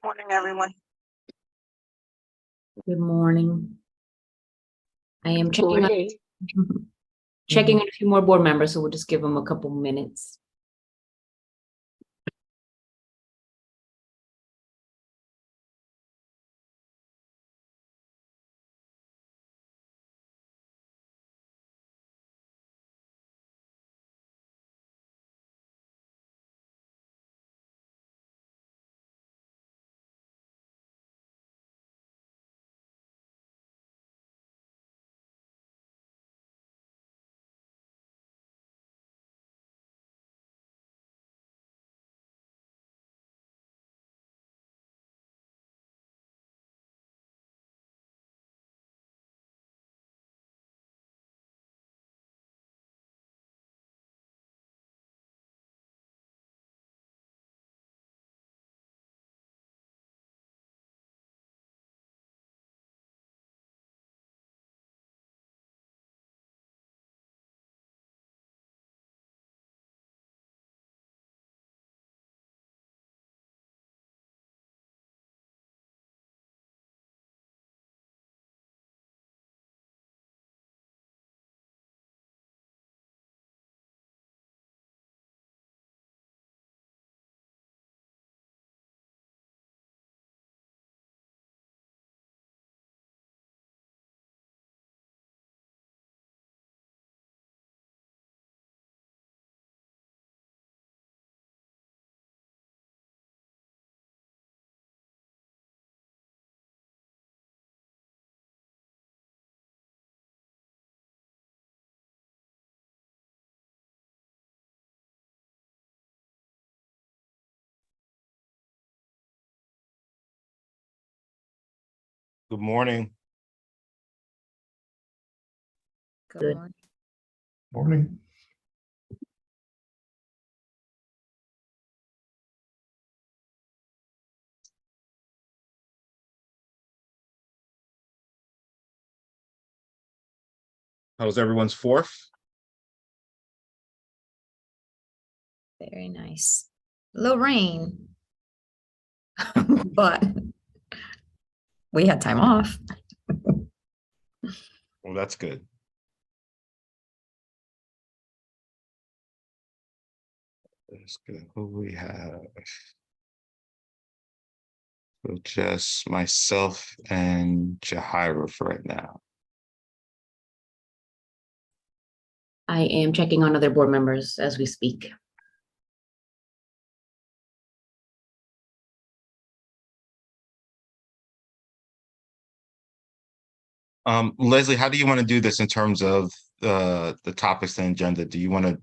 Morning, everyone. Good morning. I am checking Morning. checking on a few more board members, so we'll just give them a couple minutes. Good morning. Good. Morning. How was everyone's fourth? Very nice. A little rain, but we had time off. Well, that's good. That's good. Who we have? So just myself and Jahira for right now. I am checking on other board members as we speak. Leslie, how do you want to do this in terms of the topics and agenda? Do you want to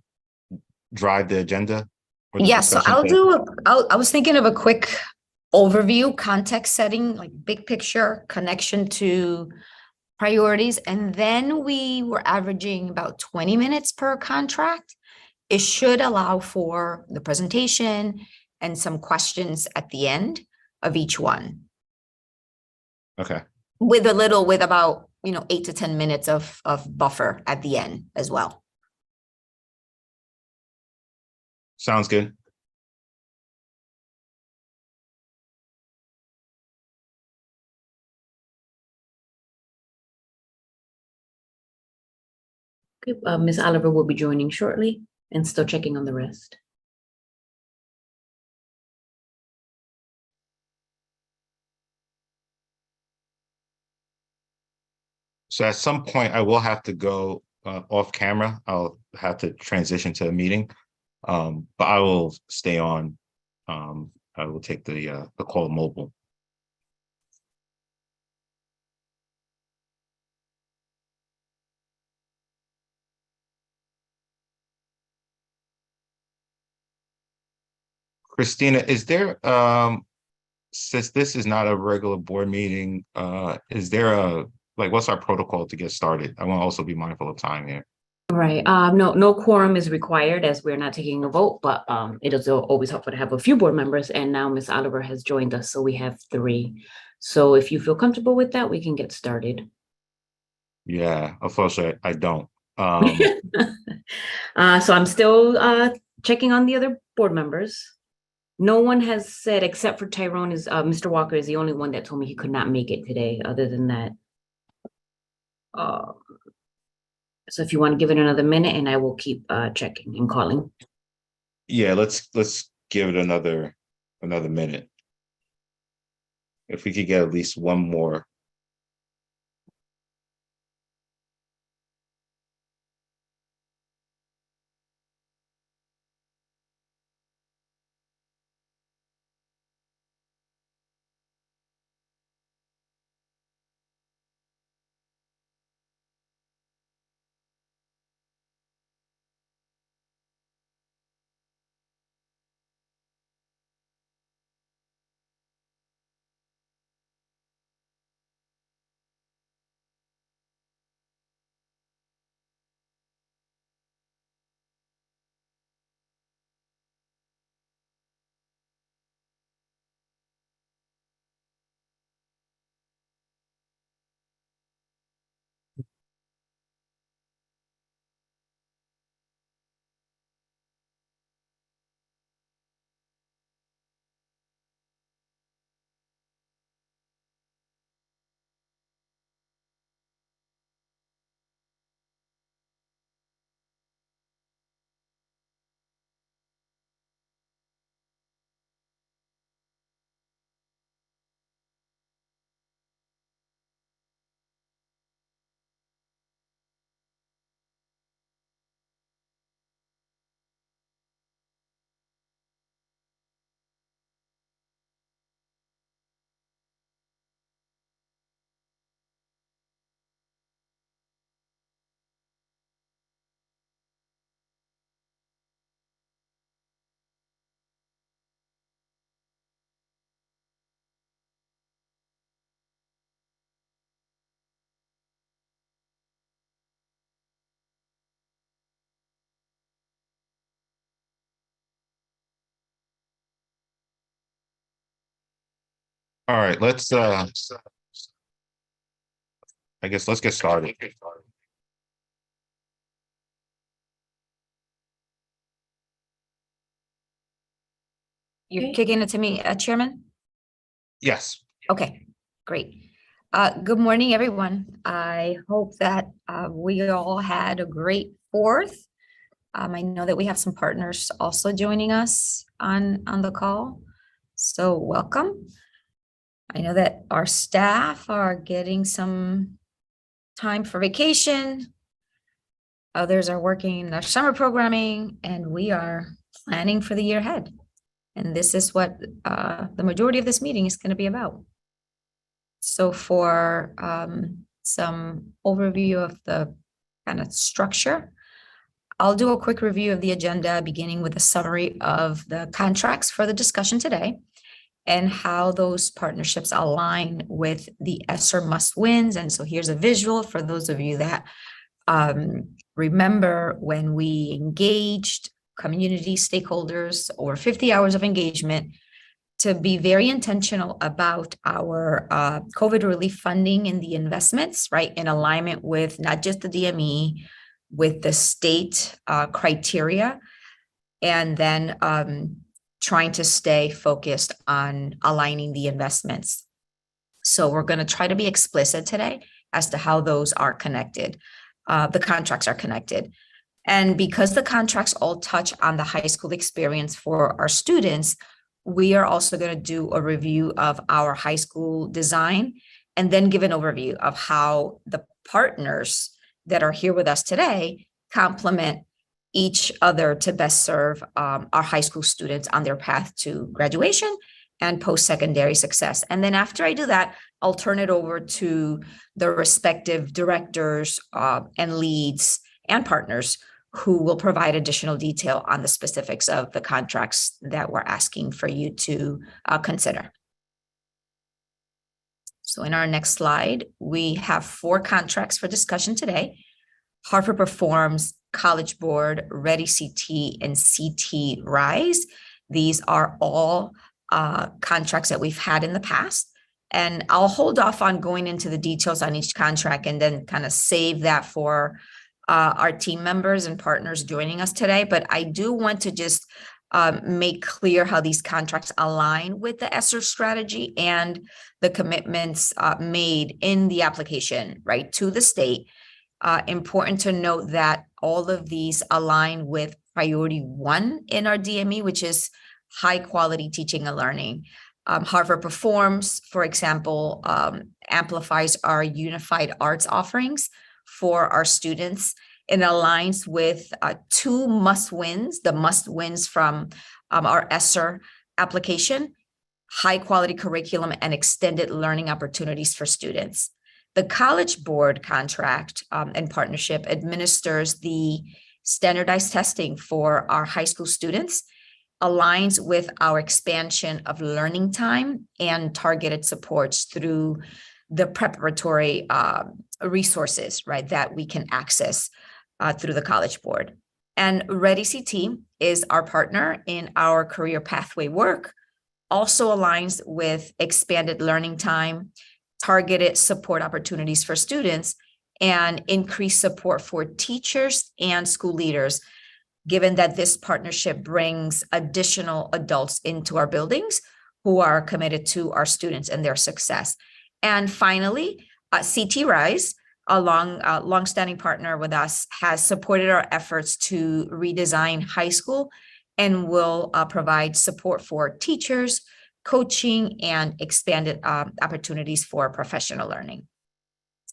drive the agenda? or the Yeah, so discussion I'll today? do I was thinking of a quick overview, context setting, like big picture connection to priorities. And then we were averaging about 20 minutes per contract. It should allow for the presentation and some questions at the end of each one. Okay. With about 8 to 10 minutes of buffer at the end as well. Sounds good. Okay, Ms. Oliver will be joining shortly and still checking on the rest. So at some point I will have to go off camera. I'll have to transition to a meeting. But I will stay on. I will take the call mobile. Christina, is there since this is not a regular board meeting, is there what's our protocol to get started? I want to also be mindful of time here. Right. No quorum is required as we're not taking a vote, but it is always helpful to have a few board members. And now Ms. Oliver has joined us, so we have 3. So if you feel comfortable with that, we can get started. Yeah, unfortunately, I don't. So I'm still checking on the other board members. No one has said, except for Tyrone, Mr. Walker is the only one that told me he could not make it today. Other than that, uh, so if you want to give it another minute, and I will keep checking and calling. Yeah, let's give it another minute. If we could get at least one more. All right, I guess let's get started. You're Okay. kicking it to me, Chairman? Yes. Okay, great. Good morning, everyone. I hope that we all had a great 4th. I know that we have some partners also joining us on the call, so welcome. I know that our staff are getting some time for vacation. Others are working in their summer programming, and we are planning for the year ahead. And this is what the majority of this meeting is going to be about. So for some overview of the kind of structure, I'll do a quick review of the agenda, beginning with a summary of the contracts for the discussion today and how those partnerships align with the ESSER must-wins. And so here's a visual for those of you that remember when we engaged community stakeholders, over 50 hours of engagement, to be very intentional about our COVID relief funding and the investments, right, in alignment with not just the DME, with the state criteria, and then trying to stay focused on aligning the investments. So we're going to try to be explicit today as to how those are connected. The contracts are connected. And because the contracts all touch on the high school experience for our students, we are also going to do a review of our high school design and then give an overview of how the partners that are here with us today complement each other to best serve our high school students on their path to graduation and post-secondary success. And then after I do that, I'll turn it over to the respective directors and leads and partners who will provide additional detail on the specifics of the contracts that we're asking for you to consider. So in our next slide, we have 4 contracts for discussion today. Hartford Performs, College Board, Ready CT, and CT Rise. These are all contracts that we've had in the past. And I'll hold off on going into the details on each contract and then kind of save that for our team members and partners joining us today. But I do want to just make clear how these contracts align with the ESSER strategy and the commitments made in the application, right, to the state. Important to note that all of these align with priority 1 in our DME, which is high quality teaching and learning. Harvard Performs, for example, amplifies our unified arts offerings for our students. It aligns with 2 must-wins, the must-wins from our ESSER application, high quality curriculum and extended learning opportunities for students. The College Board contract and partnership administers the standardized testing for our high school students, aligns with our expansion of learning time and targeted supports through the preparatory resources, right, that we can access through the College Board. And ReadyCT is our partner in our career pathway work, also aligns with expanded learning time, targeted support opportunities for students, and increased support for teachers and school leaders, given that this partnership brings additional adults into our buildings who are committed to our students and their success. And finally, CT Rise, a longstanding partner with us, has supported our efforts to redesign high school and will provide support for teachers, coaching, and expanded opportunities for professional learning.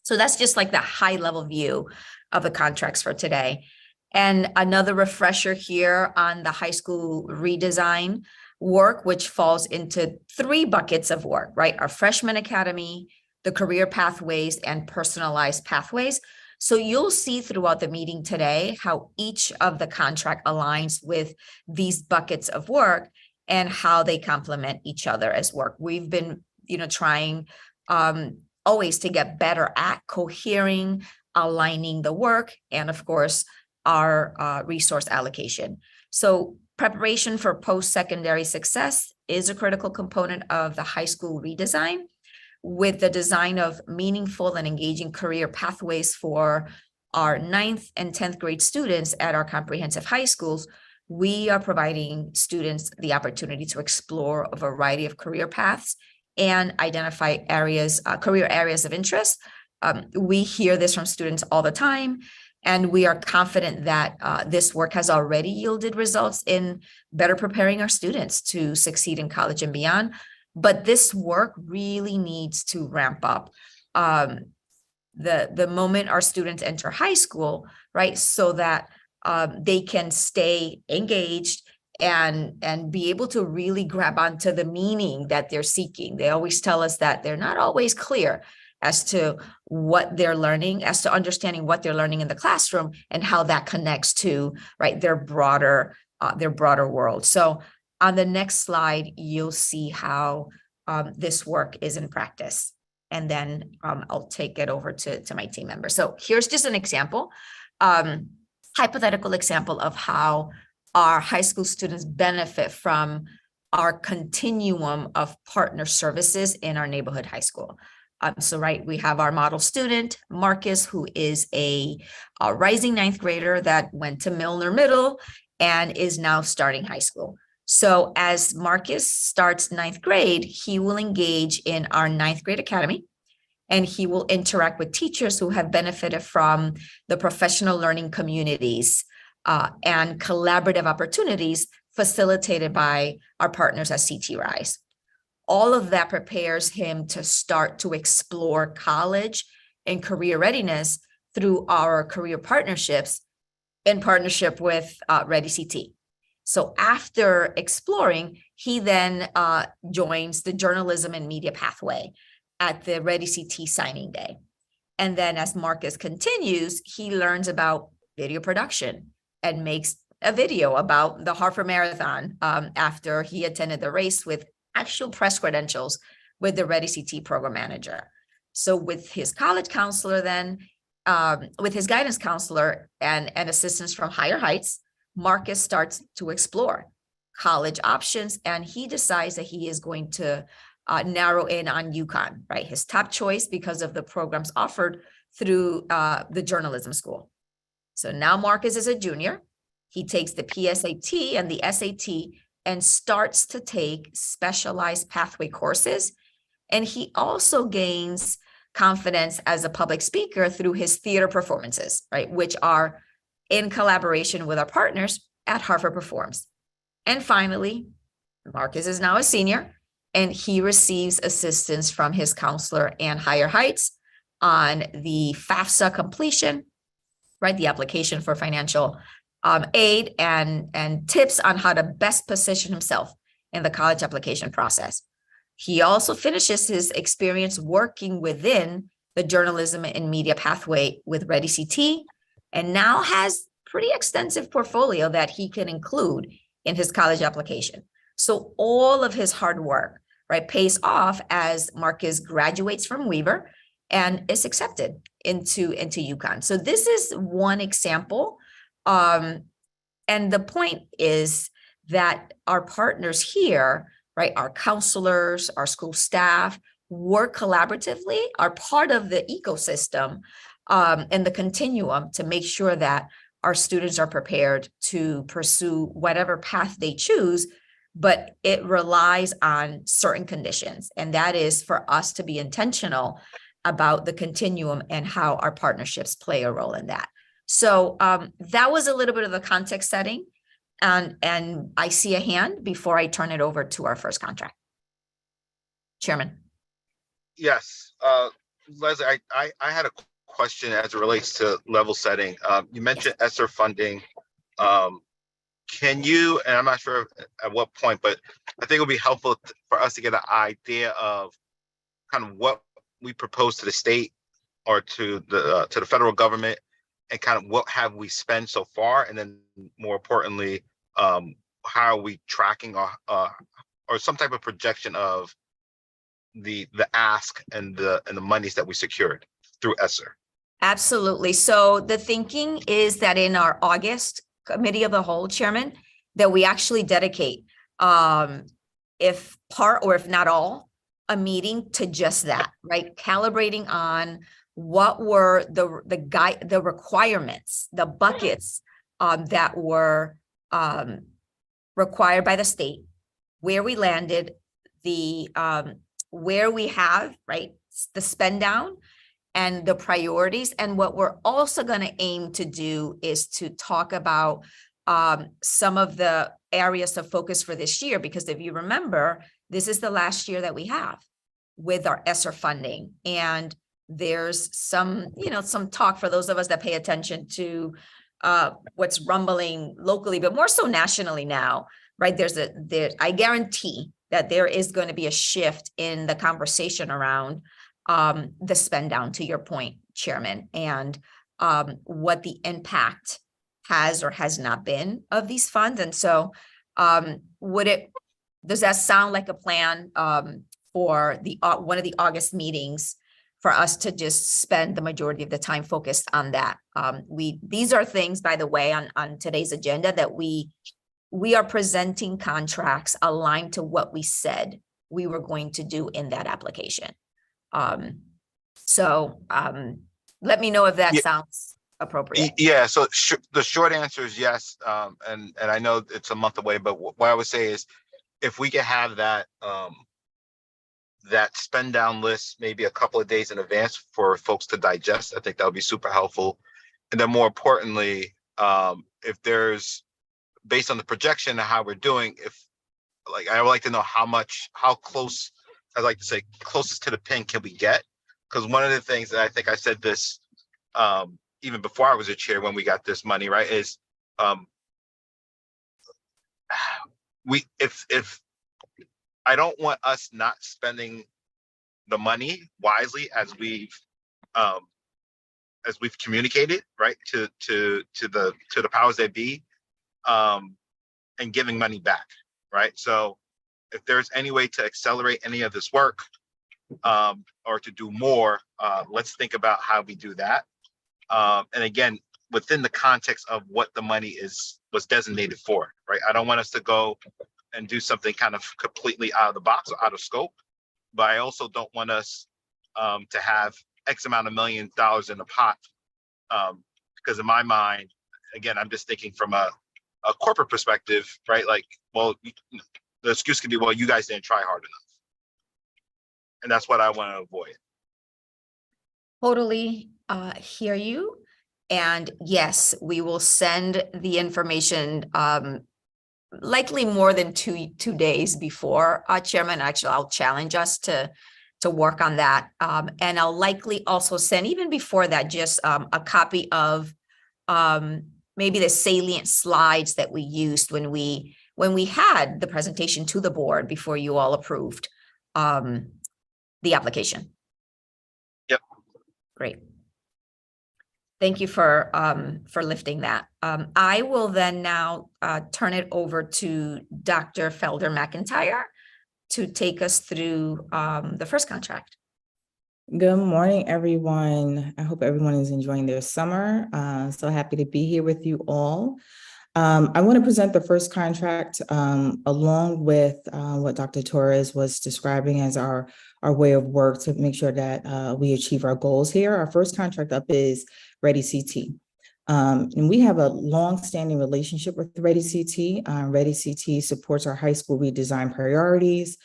So that's just like the high level view of the contracts for today. And another refresher here on the high school redesign work, which falls into 3 buckets of work, right? Our freshman academy, the career pathways, and personalized pathways. So you'll see throughout the meeting today how each of the contract aligns with these buckets of work and how they complement each other as work. We've been, trying always to get better at cohering, aligning the work, and of course, our resource allocation. So preparation for post-secondary success is a critical component of the high school redesign, with the design of meaningful and engaging career pathways for our 9th and 10th grade students at our comprehensive high schools. We are providing students the opportunity to explore a variety of career paths and identify career areas of interest. We hear this from students all the time, and we are confident that this work has already yielded results in better preparing our students to succeed in college and beyond. But this work really needs to ramp up the moment our students enter high school, right? So that they can stay engaged and be able to really grab onto the meaning that they're seeking. They always tell us that they're not always clear as to what they're learning, as to understanding what they're learning in the classroom and how that connects to, right, their broader world. So on the next slide, you'll see how this work is in practice. And then I'll take it over to my team member. So here's just an example, hypothetical example of how our high school students benefit from our continuum of partner services in our neighborhood high school. So, right, we have our model student, Marcus, who is a rising 9th grader that went to Milner Middle and is now starting high school. So as Marcus starts 9th grade, he will engage in our 9th grade academy, and he will interact with teachers who have benefited from the professional learning communities and collaborative opportunities facilitated by our partners at CT Rise. All of that prepares him to start to explore college and career readiness through our career partnerships in partnership with ReadyCT. So after exploring, he then joins the journalism and media pathway at the ReadyCT signing day. And then as Marcus continues, he learns about video production and makes a video about the Hartford Marathon after he attended the race with actual press credentials with the ReadyCT program manager. So with his college counselor then, with his guidance counselor and assistance from Higher Heights, Marcus starts to explore college options, and he decides that he is going to narrow in on UConn, right? His top choice because of the programs offered through the journalism school. So now Marcus is a junior, He takes the PSAT and the SAT and starts to take specialized pathway courses. And he also gains confidence as a public speaker through his theater performances, right? Which are in collaboration with our partners at Harvard Performs. And finally, Marcus is now a senior, and he receives assistance from his counselor and Higher Heights on the FAFSA completion, right? The application for financial aid and tips on how to best position himself in the college application process. He also finishes his experience working within the journalism and media pathway with Ready CT, and now has pretty extensive portfolio that he can include in his college application. So all of his hard work, right, pays off as Marcus graduates from Weaver and is accepted into UConn. So this is one example. And the point is that our partners here, right, our counselors, our school staff, work collaboratively, are part of the ecosystem and the continuum to make sure that our students are prepared to pursue whatever path they choose, but it relies on certain conditions. And that is for us to be intentional about the continuum and how our partnerships play a role in that. So that was a little bit of the context setting. And I see a hand before I turn it over to our first contract. Chairman. Yes, Leslie, I had a question as it relates to level setting. You mentioned ESSER funding. Can you, and I'm not sure at what point, but I think it would be helpful for us to get an idea of kind of what we propose to the state or to the federal government, and kind of what have we spent so far, and then more importantly, how are we tracking or some type of projection of the ask and the monies that we secured through ESSER. Absolutely. So the thinking is that in our August committee of the whole, Chairman, that we actually dedicate, if part or if not all, a meeting to just that, right? Calibrating on what were the requirements, the buckets that were required by the state, where we landed, the where we have, right, the spend down and the priorities. And what we're also going to aim to do is to talk about some of the areas of focus for this year, because if you remember, this is the last year that we have with our ESSER funding. And there's some, some talk for those of us that pay attention to what's rumbling locally, but more so nationally now, right? I guarantee that there is going to be a shift in the conversation around the spend down, to your point, Chairman, and what the impact has or has not been of these funds. And so does that sound like a plan for one of the August meetings for us to just spend the majority of the time focused on that? These are things, by the way, on today's agenda that we are presenting contracts aligned to what we said we were going to do in that application. So let me know if that sounds appropriate. Yeah, so the short answer is yes. And I know it's a month away, but what I would say is if we could have that that spend down list maybe a couple of days in advance for folks to digest, I think that would be super helpful. And then more importantly, if there's, based on the projection of how we're doing, I would like to know how close, I'd like to say closest to the pin can we get? Because one of the things that I think I said this even before I was a chair when we got this money, right, is if I don't want us not spending the money wisely as we've communicated, right, to the powers that be, and giving money back, right? So if there's any way to accelerate any of this work or to do more, let's think about how we do that. And again, within the context of what the money was designated for, right? I don't want us to go and do something kind of completely out of the box or out of scope, but I also don't want us to have X amount of $1 million in the pot, because in my mind, again, I'm just thinking from a a corporate perspective, right? Like, well, the excuse could be, well, you guys didn't try hard enough. And that's what I want to avoid. Totally hear you. And yes, we will send the information likely more than two days before, Chairman. Actually, I'll challenge us to work on that. And I'll likely also send, even before that, just a copy of maybe the salient slides that we used when we had the presentation to the board before you all approved the application. Yep. Great. Thank you for lifting that. I will then now turn it over to Dr. Felder McIntyre to take us through the first contract. Good morning, everyone. I hope everyone is enjoying their summer. So happy to be here with you all. I want to present the first contract along with what Dr. Torres was describing as our way of work to make sure that we achieve our goals here. Our first contract up is Ready CT. And we have a long-standing relationship with Ready CT. Ready CT supports our high school redesign priorities.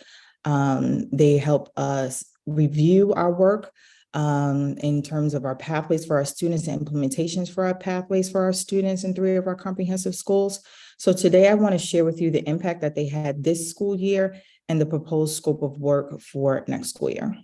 They help us review our work in terms of our pathways for our students and implementations for our pathways for our students in 3 of our comprehensive schools. So today I want to share with you the impact that they had this school year and the proposed scope of work for next school year.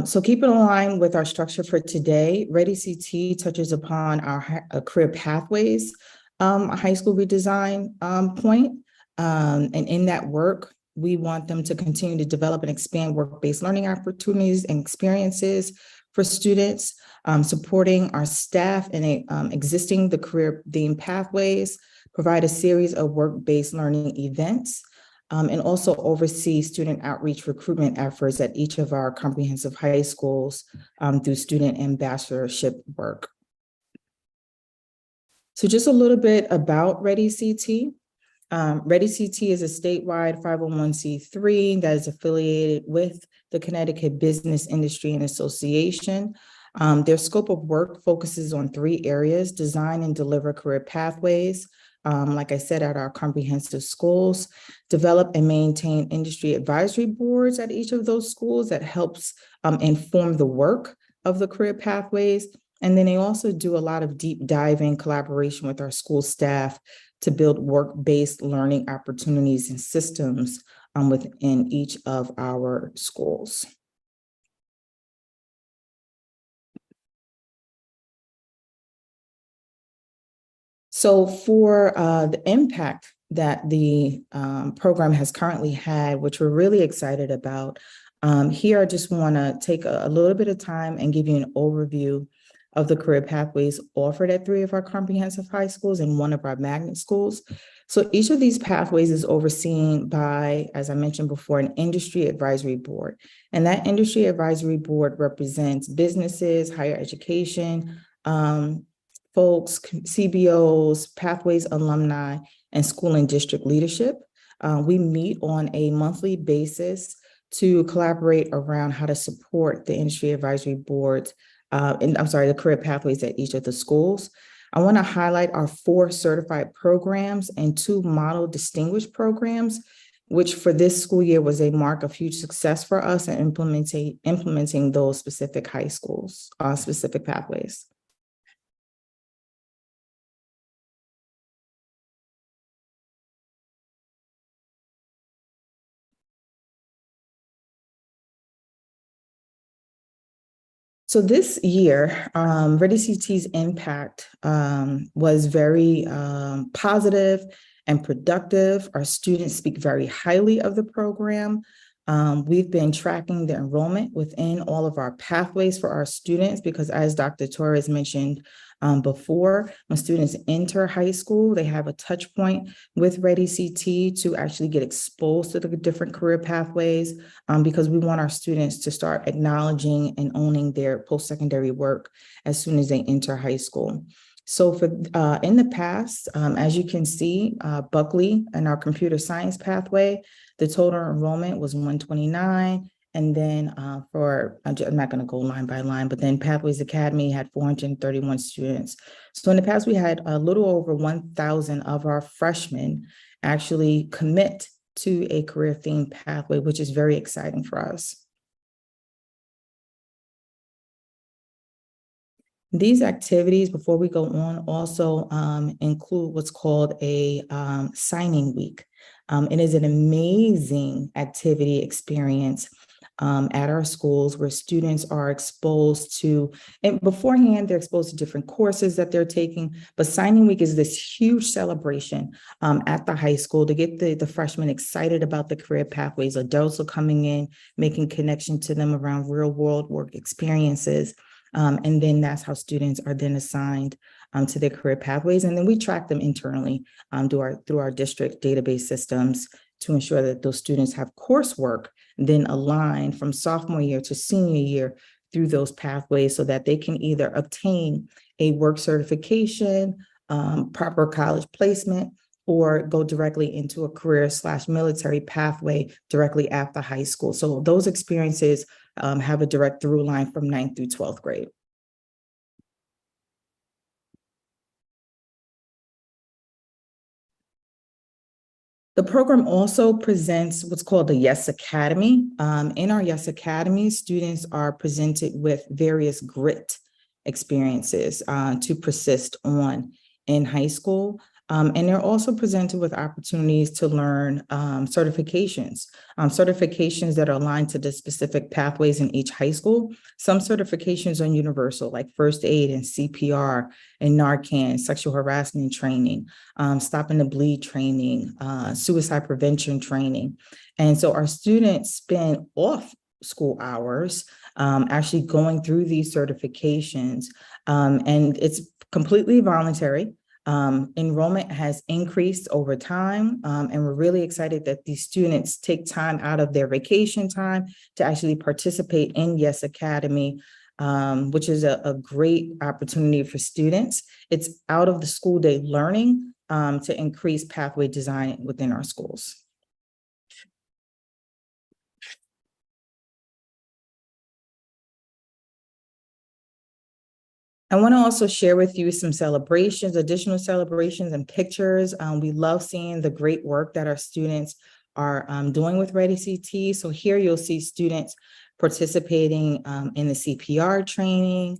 So keep it in line with our structure for today. Ready CT touches upon our career pathways, high school redesign point. And in that work, we want them to continue to develop and expand work-based learning opportunities and experiences for students, supporting our staff in existing the career themed pathways, provide a series of work-based learning events, and also oversee student outreach recruitment efforts at each of our comprehensive high schools through student ambassadorship work. So just a little bit about Ready CT. Ready CT is a statewide 501c3 that is affiliated with the Connecticut Business Industry and Association. Their scope of work focuses on 3 areas: design and deliver career pathways, like I said, at our comprehensive schools, develop and maintain industry advisory boards at each of those schools that helps inform the work of the career pathways. And then they also do a lot of deep diving collaboration with our school staff to build work-based learning opportunities and systems within each of our schools. So for the impact that the program has currently had, which we're really excited about, here I just want to take a little bit of time and give you an overview of the career pathways offered at 3 of our comprehensive high schools and 1 of our magnet schools. So each of these pathways is overseen by, as I mentioned before, an industry advisory board. And that industry advisory board represents businesses, higher education, folks, CBOs, pathways alumni, and school and district leadership. We meet on a monthly basis to collaborate around how to support the industry advisory boards the career pathways at each of the schools. I want to highlight our 4 certified programs and 2 model distinguished programs, which for this school year was a mark of huge success for us in implementing those specific high schools, specific pathways. So this year, Ready CT's impact was very positive and productive. Our students speak very highly of the program. We've been tracking the enrollment within all of our pathways for our students because, as Dr. Torres mentioned before, when students enter high school, they have a touch point with Ready CT to actually get exposed to the different career pathways because we want our students to start acknowledging and owning their post-secondary work as soon as they enter high school. So for in the past, as you can see, Buckley and our computer science pathway, the total enrollment was 129, And then I'm not going to go line by line, but then Pathways Academy had 431 students. So in the past, we had a little over 1,000 of our freshmen actually commit to a career themed pathway, which is very exciting for us. These activities, before we go on, also include what's called a signing week. It is an amazing activity experience at our schools where students are exposed to, and beforehand, they're exposed to different courses that they're taking, but signing week is this huge celebration at the high school to get the freshmen excited about the career pathways. Adults are coming in, making connection to them around real world work experiences. And then that's how students are then assigned to their career pathways. And then we track them internally through our district database systems to ensure that those students have coursework then aligned from sophomore year to senior year through those pathways so that they can either obtain a work certification, proper college placement, or go directly into a career/military pathway directly after high school. So those experiences have a direct through line from 9th through 12th grade. The program also presents what's called the Yes Academy. In our Yes Academy, students are presented with various grit experiences to persist on in high school. And they're also presented with opportunities to learn certifications that are aligned to the specific pathways in each high school. Some certifications are universal, like first aid and CPR and Narcan, sexual harassment training, stopping the bleed training, suicide prevention training. And so our students spend off school hours actually going through these certifications, and it's completely voluntary. Enrollment has increased over time, and we're really excited that these students take time out of their vacation time to actually participate in Yes Academy, which is a great opportunity for students. It's out of the school day learning to increase pathway design within our schools. I want to also share with you some celebrations, additional celebrations and pictures. We love seeing the great work that our students are doing with Ready CT. So here you'll see students participating in the CPR training,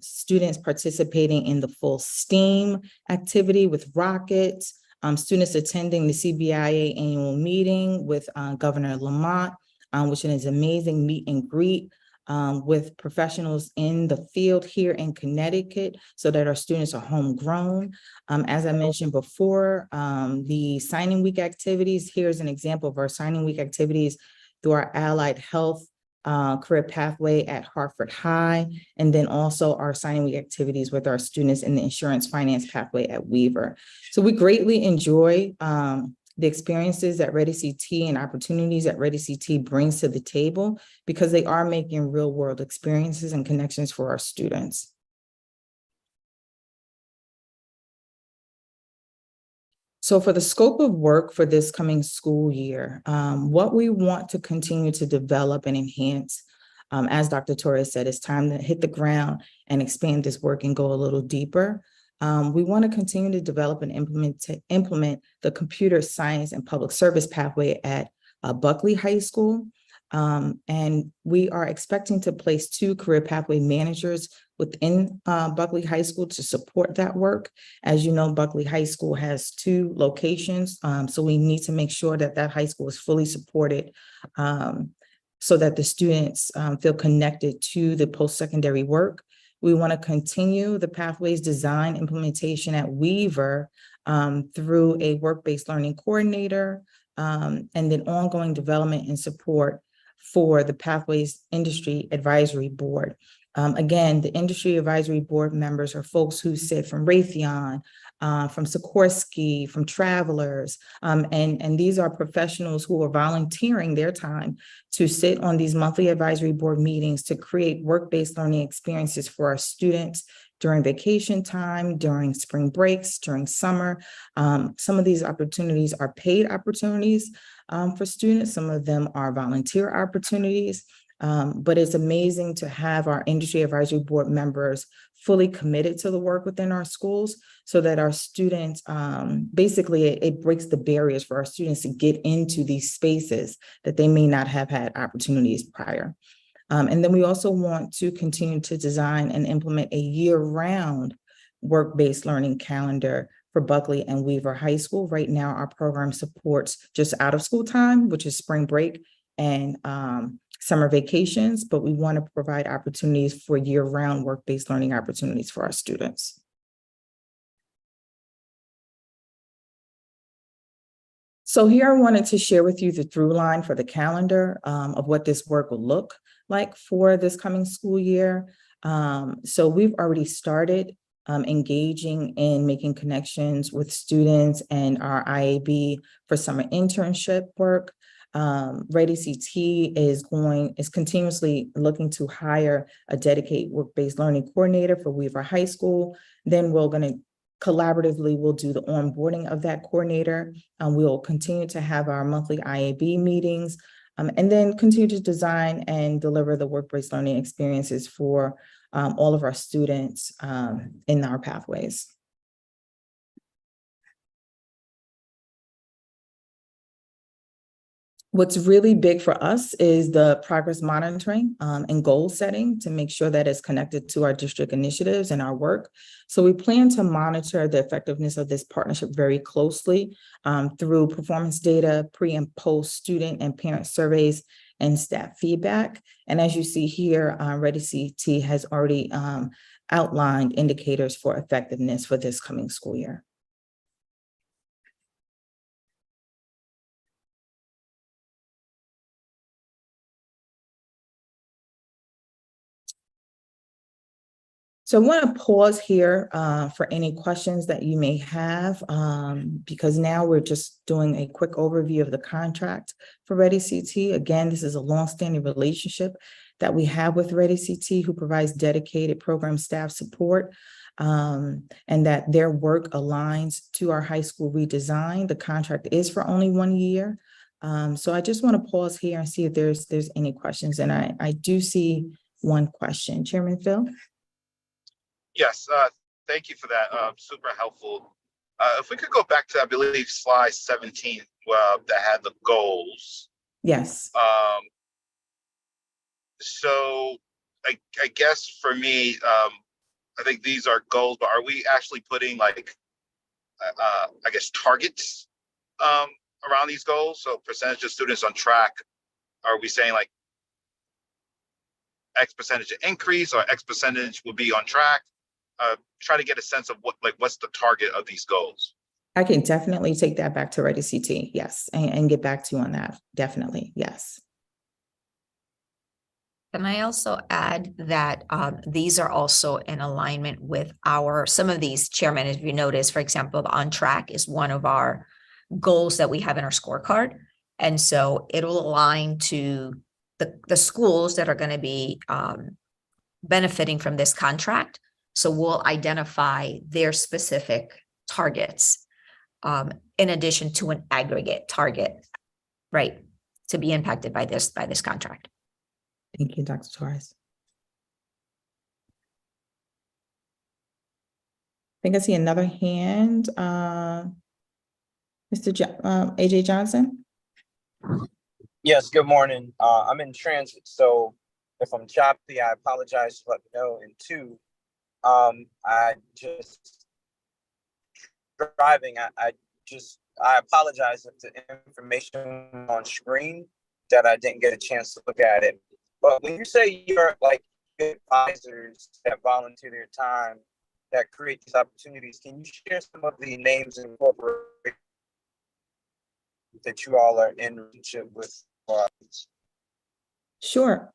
students participating in the full STEAM activity with rockets, students attending the CBIA annual meeting with Governor Lamont, which is an amazing meet and greet with professionals in the field here in Connecticut so that our students are homegrown. As I mentioned before, the signing week activities, here's an example of our signing week activities through our allied health career pathway at Hartford High, and then also our signing week activities with our students in the insurance finance pathway at Weaver. So we greatly enjoy the experiences that Ready CT and opportunities that Ready CT brings to the table because they are making real world experiences and connections for our students. So for the scope of work for this coming school year, what we want to continue to develop and enhance, as Dr. Torres said, it's time to hit the ground and expand this work and go a little deeper. We want to continue to develop and implement the computer science and public service pathway at Buckley High School. And we are expecting to place 2 career pathway managers within Buckley High School to support that work. As you know, Buckley High School has 2 locations, so we need to make sure that that high school is fully supported so that the students feel connected to the post-secondary work. We want to continue the pathways design implementation at Weaver through a work-based learning coordinator and then ongoing development and support for the Pathways Industry Advisory Board. Again, the Industry Advisory Board members are folks who sit from Raytheon, from Sikorsky, from Travelers, and these are professionals who are volunteering their time to sit on these monthly advisory board meetings to create work-based learning experiences for our students during vacation time, during spring breaks, during summer. Some of these opportunities are paid opportunities, for students. Some of them are volunteer opportunities. But it's amazing to have our industry advisory board members fully committed to the work within our schools so that our students, basically it breaks the barriers for our students to get into these spaces that they may not have had opportunities prior. And then we also want to continue to design and implement a year-round work-based learning calendar for Buckley and Weaver High School. Right now, our program supports just out of school time, which is spring break and summer vacations, but we want to provide opportunities for year-round work-based learning opportunities for our students. So here I wanted to share with you the through line for the calendar of what this work will look like for this coming school year. So we've already started engaging in making connections with students and our IAB for summer internship work. Ready CT is continuously looking to hire a dedicated work-based learning coordinator for Weaver High School. Then we'll do the onboarding of that coordinator. We'll continue to have our monthly IAB meetings, and then continue to design and deliver the work-based learning experiences for all of our students in our pathways. What's really big for us is the progress monitoring and goal setting to make sure that it's connected to our district initiatives and our work. So we plan to monitor the effectiveness of this partnership very closely through performance data, pre and post student and parent surveys, and staff feedback. And as you see here, Ready CT has already outlined indicators for effectiveness for this coming school year. So I want to pause here for any questions that you may have, because now we're just doing a quick overview of the contract for Ready CT. Again, this is a longstanding relationship that we have with Ready CT, who provides dedicated program staff support, and that their work aligns to our high school redesign. The contract is for only 1 year. So I just want to pause here and see if there's any questions. And I do see one question. Chairman Phil? Yes, thank you for that. Super helpful. If we could go back to, I believe, slide 17, that had the goals. Yes. So I guess for me, I think these are goals, but are we actually putting like, I guess, targets around these goals? So percentage of students on track, are we saying like X percentage increase or X percentage will be on track? Try to get a sense of what's the target of these goals. I can definitely take that back to Ready CT, yes, and get back to you on that, definitely, yes. Can I also add that these are also in alignment with some of these, Chairman, if you notice, for example, the on track is one of our goals that we have in our scorecard. And so it'll align to the schools that are going to be benefiting from this contract. So we'll identify their specific targets in addition to an aggregate target, right, to be impacted by this contract. Thank you, Dr. Torres. I think I see another hand. AJ Johnson? Yes, good morning. I'm in transit, so if I'm choppy, I apologize. Let me know. And two, I just driving. I apologize if the information on screen that I didn't get a chance to look at it. But when you say you're like advisors that volunteer their time that create these opportunities, can you share some of the names and corporations that you all are in relationship with? Sure.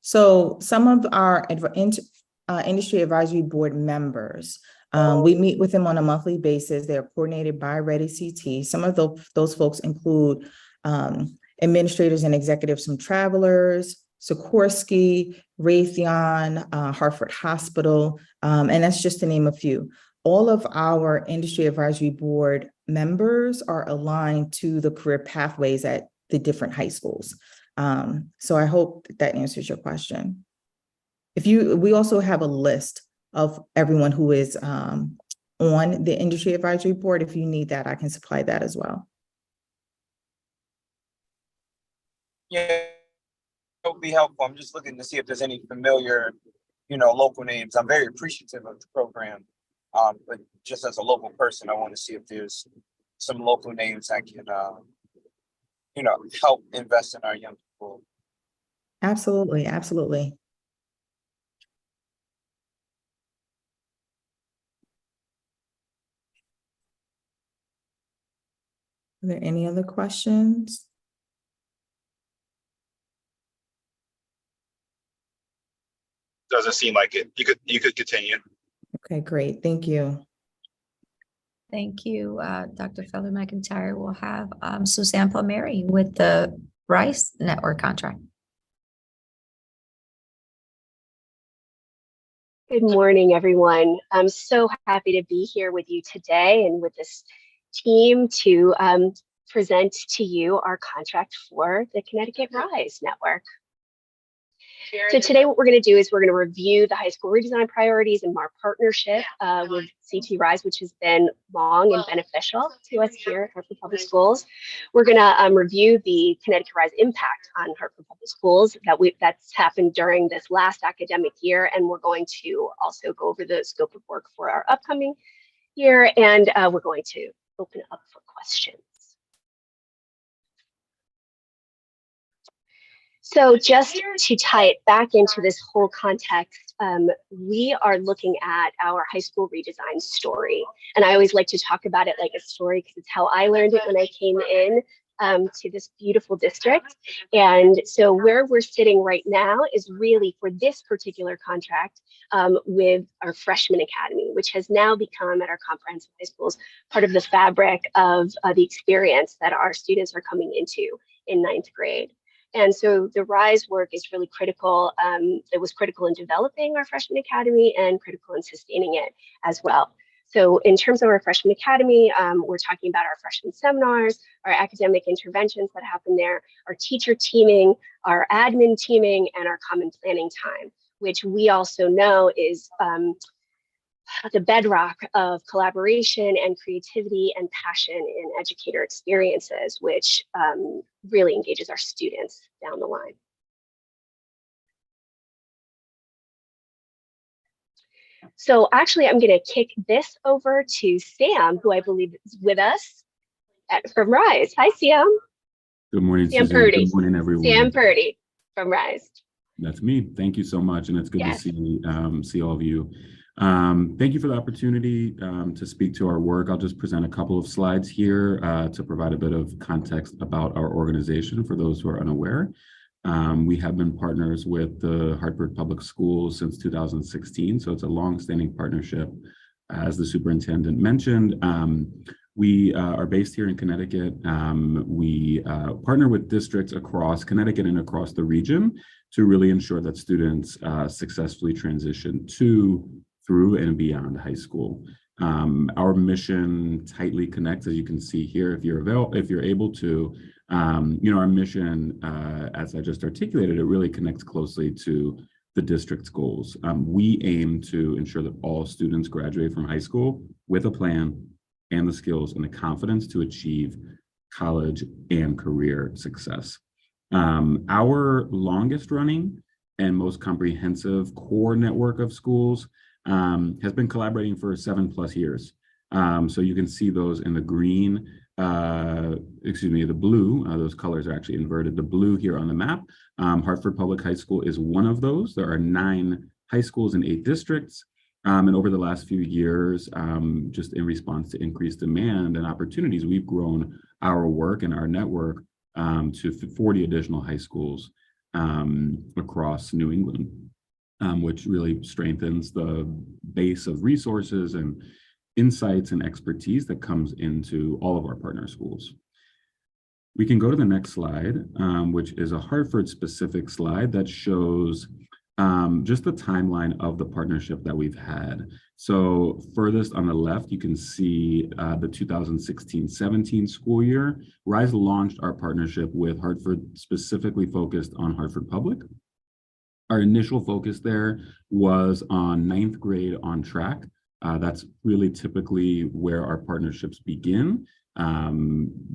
So some of our industry advisory board members, we meet with them on a monthly basis. They're coordinated by Ready CT. Some of those folks include administrators and executives from Travelers, Sikorsky, Raytheon, Hartford Hospital, and that's just to name a few. All of our industry advisory board members are aligned to the career pathways at the different high schools. So I hope that answers your question. We also have a list of everyone who is on the Industry Advisory Board. If you need that, I can supply that as well. Yeah, it would be helpful. I'm just looking to see if there's any familiar, local names. I'm very appreciative of the program. But just as a local person, I want to see if there's some local names that can, help invest in our young people. Absolutely, absolutely. Are there any other questions? Doesn't seem like it. You could continue. Okay, great. Thank you. Thank you, Dr. Feather McIntyre. We'll have Suzanne Palmieri with the RISE network contract. Good morning, everyone. I'm so happy to be here with you today and with this team to present to you our contract for the Connecticut RISE network. So today what we're going to do is we're going to review the high school redesign priorities and our partnership with CT RISE, which has been long and beneficial to us here at Hartford Public Schools. We're going to review the Connecticut RISE impact on Hartford Public Schools that's happened during this last academic year, and we're going to also go over the scope of work for our upcoming year, and we're going to open up for questions. So just to tie it back into this whole context, we are looking at our high school redesign story. And I always like to talk about it like a story because it's how I learned it when I came in to this beautiful district. And so where we're sitting right now is really for this particular contract with our freshman academy, which has now become at our comprehensive high schools part of the fabric of the experience that our students are coming into in 9th grade. And so the RISE work is really critical. It was critical in developing our freshman academy and critical in sustaining it as well. So in terms of our freshman academy, we're talking about our freshman seminars, our academic interventions that happen there, our teacher teaming, our admin teaming, and our common planning time, which we also know is the bedrock of collaboration and creativity and passion in educator experiences, which really engages our students down the line. So actually, I'm going to kick this over to Sam, who I believe is with us from RISE. Hi, Sam. Good morning, Sam Suzanne. Purdy. Good morning, everyone. Sam Purdy from RISE. That's me. Thank you so much, and it's good Yes. to see all of you. Thank you for the opportunity to speak to our work. I'll just present a couple of slides here to provide a bit of context about our organization for those who are unaware. We have been partners with the Hartford Public Schools since 2016, so it's a long-standing partnership. As the superintendent mentioned, we are based here in Connecticut. We partner with districts across Connecticut and across the region to really ensure that students successfully transition to, through, and beyond high school. Our mission tightly connects, as you can see here, if you're able to. Our mission, as I just articulated, it really connects closely to the district's goals. We aim to ensure that all students graduate from high school with a plan and the skills and the confidence to achieve college and career success. Our longest running and most comprehensive core network of schools has been collaborating for 7+ years. So you can see those in the green, the blue, those colors are actually inverted. The blue here on the map, Hartford Public High School is one of those. There are 9 high schools in 8 districts. And over the last few years, just in response to increased demand and opportunities, we've grown our work and our network to 40 additional high schools across New England, which really strengthens the base of resources and insights and expertise that comes into all of our partner schools. We can go to the next slide, which is a Hartford specific slide that shows just the timeline of the partnership that we've had. So furthest on the left, you can see the 2016-17 school year. RISE launched our partnership with Hartford, specifically focused on Hartford Public. Our initial focus there was on 9th grade on track. That's really typically where our partnerships begin.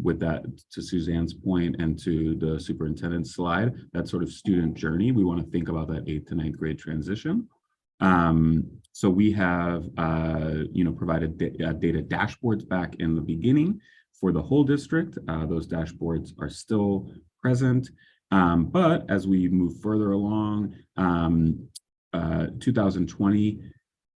With that, to Suzanne's point and to the superintendent's slide, that sort of student journey, we want to think about that 8th to 9th grade transition. So we have, provided data dashboards back in the beginning for the whole district. Those dashboards are still present. But as we move further along, 2020,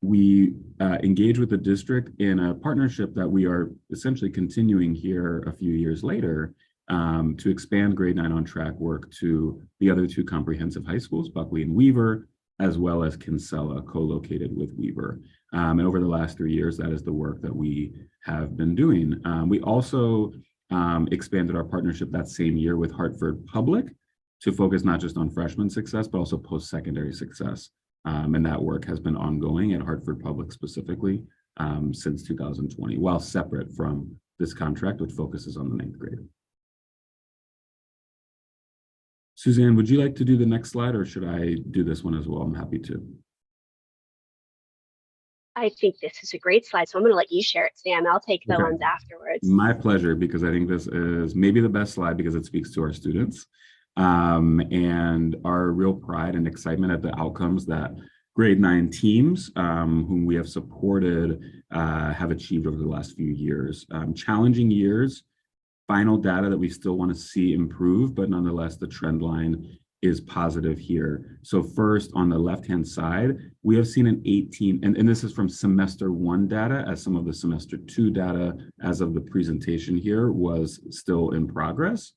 we engage with the district in a partnership that we are essentially continuing here a few years later to expand grade 9 on track work to the other 2 comprehensive high schools, Buckley and Weaver, as well as Kinsella, co-located with Weaver. And over the last 3 years, that is the work that we have been doing. We also expanded our partnership that same year with Hartford Public to focus not just on freshman success, but also post-secondary success. And that work has been ongoing at Hartford Public specifically since 2020, while separate from this contract, which focuses on the 9th grade. Suzanne, would you like to do the next slide, or should I do this one as well? I'm happy to. I think this is a great slide, so I'm going to let you share it, Sam. I'll take the ones afterwards. My pleasure, because I think this is maybe the best slide because it speaks to our students and our real pride and excitement at the outcomes that grade 9 teams whom we have supported have achieved over the last few years. Challenging years, final data that we still want to see improve, but nonetheless, the trend line is positive here. So first, on the left-hand side, we have seen an 18, and this is from semester 1 data, as some of the semester 2 data as of the presentation here was still in progress.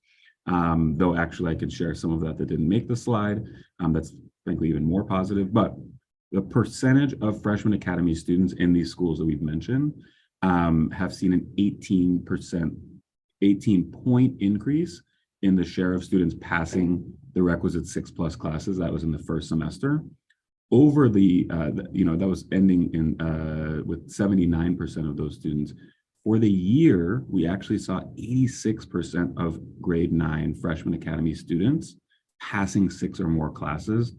Though actually I could share some of that didn't make the slide. That's frankly even more positive, but the percentage of freshman academy students in these schools that we've mentioned have seen an 18-point increase in the share of students passing the requisite 6+ classes. That was in the first semester. Over the, that was ending in with 79% of those students. For the year, we actually saw 86% of grade 9 freshman academy students passing 6 or more classes,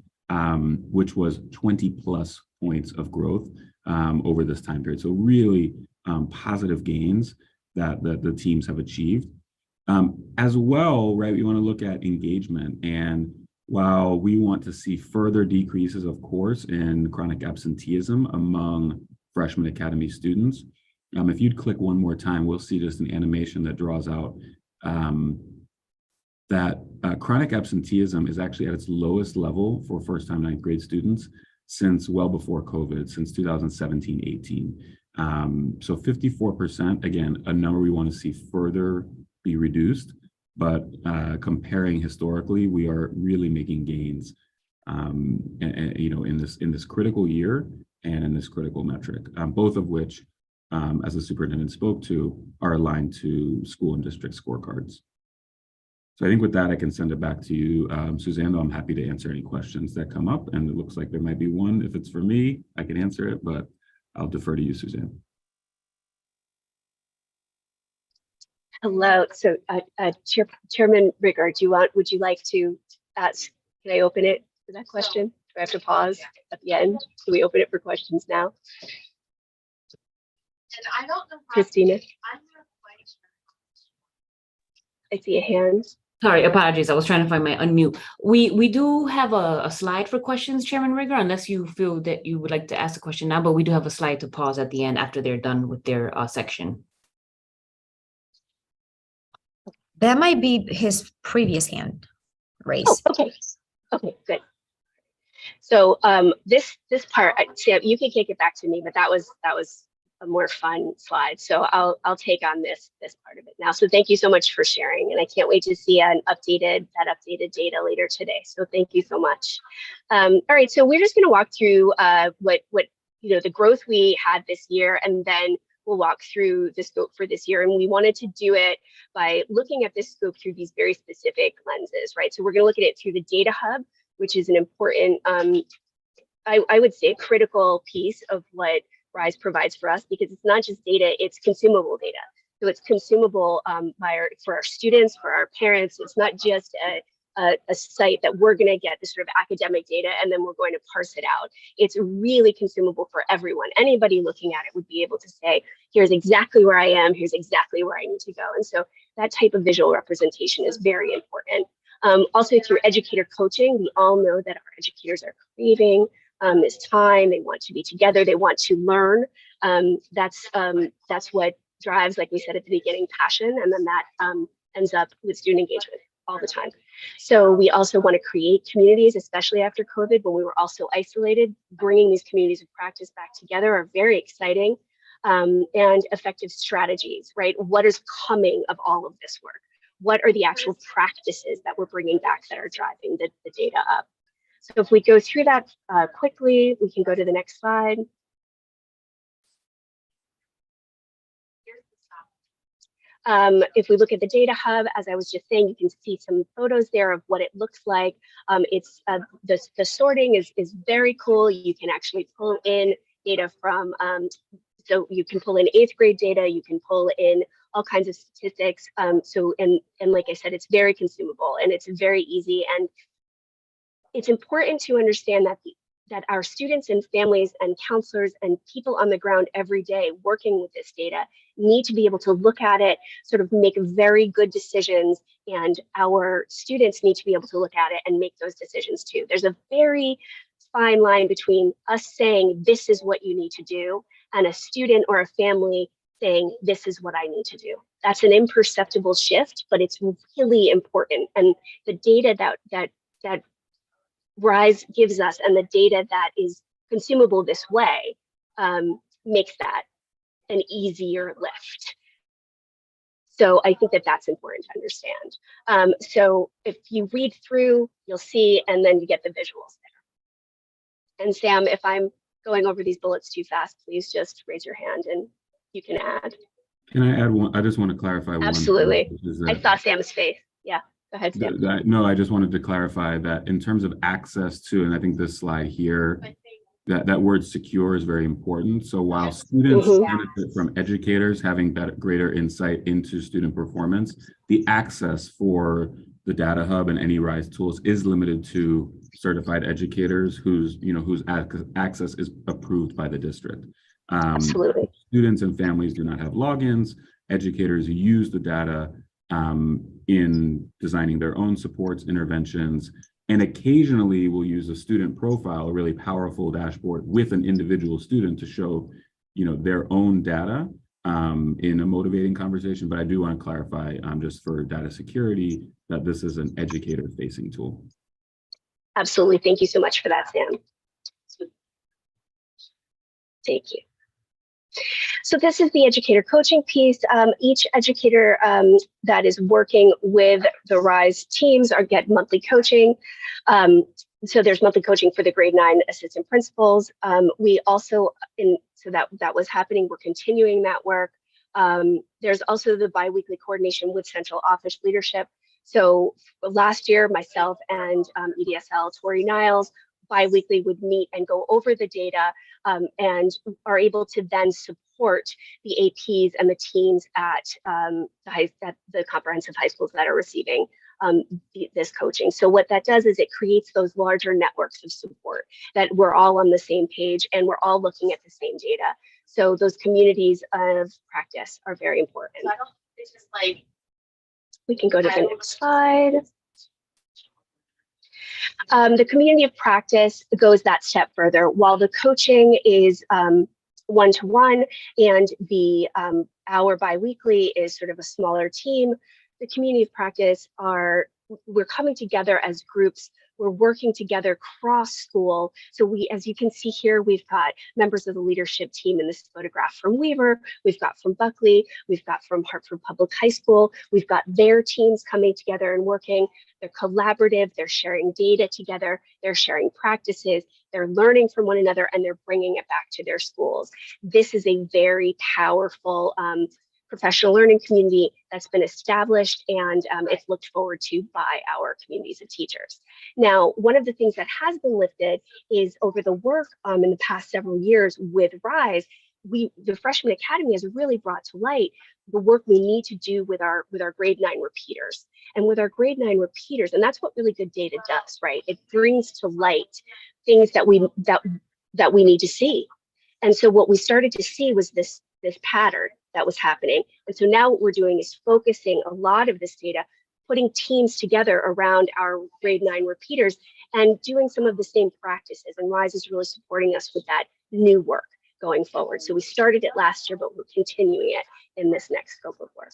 which was 20+ points of growth over this time period. So really positive gains that the teams have achieved. As well, right, we want to look at engagement. And while we want to see further decreases, of course, in chronic absenteeism among freshman academy students, if you'd click one more time, we'll see just an animation that draws out that chronic absenteeism is actually at its lowest level for first-time 9th grade students since well before COVID, since 2017-18. So 54%, again, a number we want to see further be reduced, but comparing historically, we are really making gains, in this critical year and in this critical metric, both of which, as the superintendent spoke to, are aligned to school and district scorecards. So I think with that, I can send it back to you, Suzanne, though I'm happy to answer any questions that come up. And it looks like there might be one. If it's for me, I can answer it, but I'll defer to you, Suzanne. Hello. So Chairman Rigger, would you like to ask, can I open it for that question? Do I have to pause at the end? Can we open it for questions now? And I don't know. Christina? I see a hand. Sorry, apologies. I was trying to find my unmute. We do have a slide for questions, Chairman Rigger, unless you feel that you would like to ask a question now, but we do have a slide to pause at the end after they're done with their section. That might be his previous hand raised. Oh, okay. Okay, good. So this part, Sam, you can kick it back to me, but that was a more fun slide. So I'll take on this part of it now. So thank you so much for sharing, and I can't wait to see that updated data later today. So thank you so much. All right, so we're just going to walk through what the growth we had this year, and then we'll walk through the scope for this year. And we wanted to do it by looking at this scope through these very specific lenses, right? So we're going to look at it through the data hub, which is an important, I would say, critical piece of what RISE provides for us, because it's not just data, it's consumable data. So it's consumable for our students, for our parents. It's not just a site that we're going to get this sort of academic data and then we're going to parse it out. It's really consumable for everyone. Anybody looking at it would be able to say, here's exactly where I am, here's exactly where I need to go. And so that type of visual representation is very important. Also through educator coaching, we all know that our educators are craving this time. They want to be together, they want to learn. That's what drives, like we said at the beginning, passion, and then that ends up with student engagement all the time. So we also want to create communities, especially after COVID, when we were also isolated. Bringing these communities of practice back together are very exciting, and effective strategies, right? What is coming of all of this work? What are the actual practices that we're bringing back that are driving the data up? So if we go through that quickly, we can go to the next slide. If we look at the data hub, as I was just saying, you can see some photos there of what it looks like. It's the sorting is very cool. You can actually pull in data from, so you can pull in 8th grade data, you can pull in all kinds of statistics. And like I said, it's very consumable and it's very easy. And it's important to understand that our students and families and counselors and people on the ground every day working with this data need to be able to look at it, sort of make very good decisions, and our students need to be able to look at it and make those decisions too. There's a very fine line between us saying this is what you need to do and a student or a family saying this is what I need to do. That's an imperceptible shift, but it's really important. And the data that RISE gives us and the data that is consumable this way makes that an easier lift. So I think that that's important to understand. So if you read through, you'll see, and then you get the visuals there. And Sam, if I'm going over these bullets too fast, please just raise your hand and you can add. Can I add one? I just want to clarify one. Absolutely. I saw Sam's face. Yeah. Go ahead, Sam. No, I just wanted to clarify that in terms of access to, and I think this slide here, that word secure is very important. So while students benefit from educators having that greater insight into student performance, the access for the data hub and any RISE tools is limited to certified educators whose access is approved by the district. Absolutely. Students and families do not have logins. Educators use the data in designing their own supports, interventions, and occasionally we'll use a student profile, a really powerful dashboard with an individual student to show, their own data in a motivating conversation. But I do want to clarify, just for data security, that this is an educator-facing tool. Absolutely. Thank you so much for that, Sam. Thank you. So this is the educator coaching piece. Each educator that is working with the RISE teams get monthly coaching. So there's monthly coaching for the grade 9 assistant principals. We also, so that was happening, we're continuing that work. There's also the biweekly coordination with central office leadership. So last year, myself and EDSL Tori Niles biweekly would meet and go over the data and are able to then support the APs and the teams at the comprehensive high schools that are receiving this coaching. So what that does is it creates those larger networks of support that we're all on the same page and we're all looking at the same data. So those communities of practice are very important. So I don't, it's just like, we can go to the next slide. The community of practice goes that step further. While the coaching is one-to-one and the hour biweekly is sort of a smaller team, the community of practice we're coming together as groups. We're working together cross school. So as you can see here, we've got members of the leadership team in this photograph from Weaver, we've got from Buckley, we've got from Hartford Public High School, we've got their teams coming together and working. They're collaborative, they're sharing data together, they're sharing practices, they're learning from one another, and they're bringing it back to their schools. This is a very powerful professional learning community that's been established, and it's looked forward to by our communities of teachers. Now, one of the things that has been lifted is over the work in the past several years with RISE, the Freshman Academy has really brought to light the work we need to do with our grade 9 repeaters. And with our grade 9 repeaters, and that's what really good data does, right? It brings to light things that we need to see. And so what we started to see was this pattern that was happening. And so now what we're doing is focusing a lot of this data, putting teams together around our grade 9 repeaters and doing some of the same practices. And RISE is really supporting us with that new work going forward. So we started it last year, but we're continuing it in this next scope of work.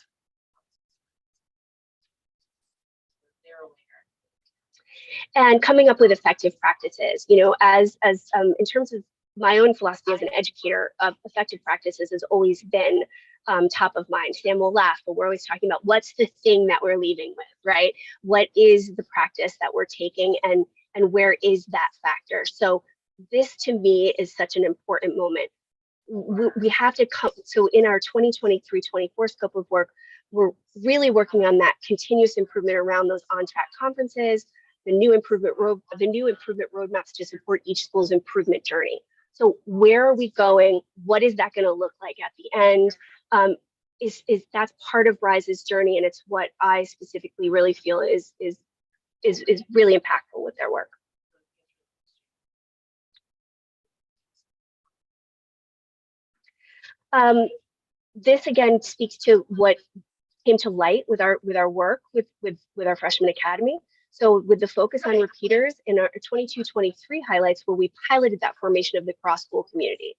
And coming up with effective practices, you know, as in terms of my own philosophy as an educator, effective practices has always been top of mind. Sam will laugh, but we're always talking about what's the thing that we're leaving with, right? What is the practice that we're taking, and where is that factor? So this to me is such an important moment. We have to come, so in our 2023-24 scope of work, we're really working on that continuous improvement around those on-track conferences, the new improvement roadmaps to support each school's improvement journey. So where are we going? What is that going to look like at the end? That's part of RISE's journey, and it's what I specifically really feel is really impactful with their work. This again speaks to what came to light with our work with our Freshman Academy. So with the focus on repeaters in our 22-23 highlights, where we piloted that formation of the cross-school community.